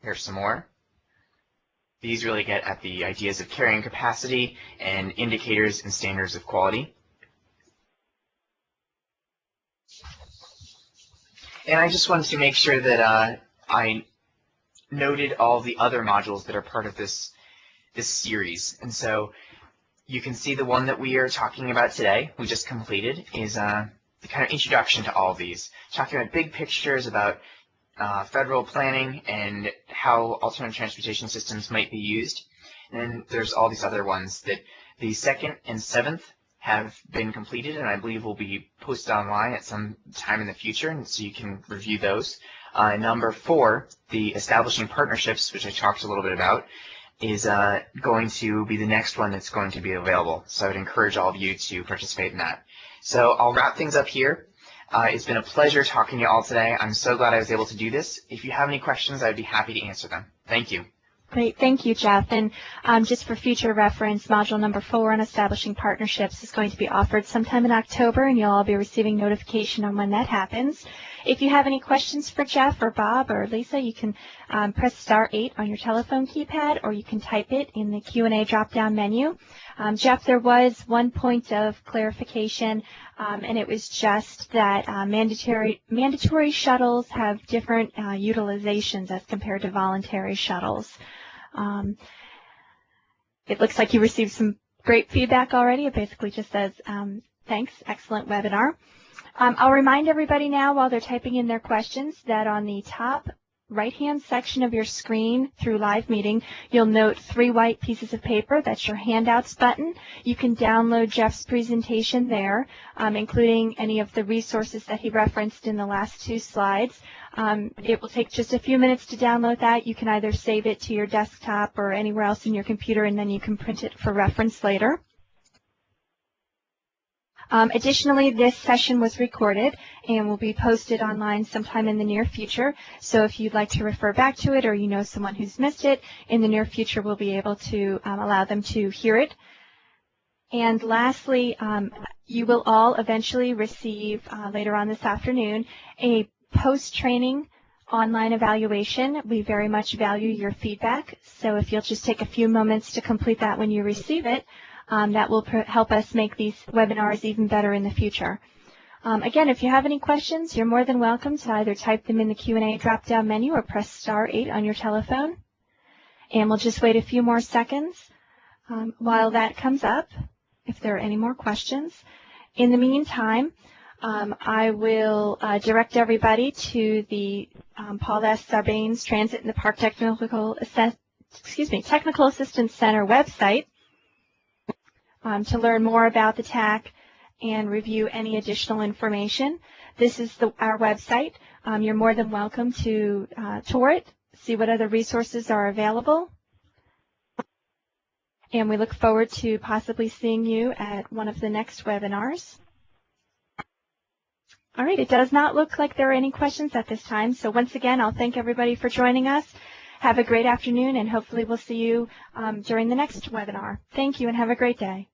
Here's some more. These really get at the ideas of carrying capacity and indicators and standards of quality. And I just wanted to make sure that I noted all the other modules that are part of this series. And so you can see the one that we are talking about today, we just completed, is the kind of introduction to all of these, talking about big pictures about federal planning and how alternative transportation systems might be used. And then there's all these other ones that the 2nd and 7th have been completed, and I believe will be posted online at some time in the future, and so you can review those. Number 4, the establishing partnerships, which I talked a little bit about, is going to be the next one that's going to be available. So I would encourage all of you to participate in that. So I'll wrap things up here. It's been a pleasure talking to you all today. I'm so glad I was able to do this. If you have any questions, I'd be happy to answer them. Thank you. Great. Thank you, Jeff. And just for future reference, module number 4 on establishing partnerships is going to be offered sometime in October, and you'll all be receiving notification on when that happens. If you have any questions for Jeff or Bob or Lisa, you can press *8 on your telephone keypad, or you can type it in the Q&A drop-down menu. Jeff, there was one point of clarification, and it was just that mandatory shuttles have different utilizations as compared to voluntary shuttles. It looks like you received some great feedback already. It basically just says, thanks, excellent webinar. I'll remind everybody now while they're typing in their questions that on the top right-hand section of your screen through Live Meeting, you'll note 3 white pieces of paper. That's your Handouts button. You can download Jeff's presentation there, including any of the resources that he referenced in the last 2 slides. It will take just a few minutes to download that. You can either save it to your desktop or anywhere else in your computer, and then you can print it for reference later. Additionally, this session was recorded and will be posted online sometime in the near future. So if you'd like to refer back to it, or you know someone who's missed it, in the near future we'll be able to allow them to hear it. And lastly, you will all eventually receive later on this afternoon a post-training online evaluation. We very much value your feedback. So if you'll just take a few moments to complete that when you receive it, that will help us make these webinars even better in the future. Again, if you have any questions, you're more than welcome to either type them in the Q&A drop-down menu or press *8 on your telephone. And we'll just wait a few more seconds while that comes up, if there are any more questions. In the meantime, I will direct everybody to the Paul S. Sarbanes Transit in the Park Technical Assistance Center website to learn more about the TAC and review any additional information. This is our website. You're more than welcome to tour it, see what other resources are available. And we look forward to possibly seeing you at one of the next webinars. All right, it does not look like there are any questions at this time. So once again, I'll thank everybody for joining us. Have a great afternoon, and hopefully we'll see you during the next webinar. Thank you, and have a great day.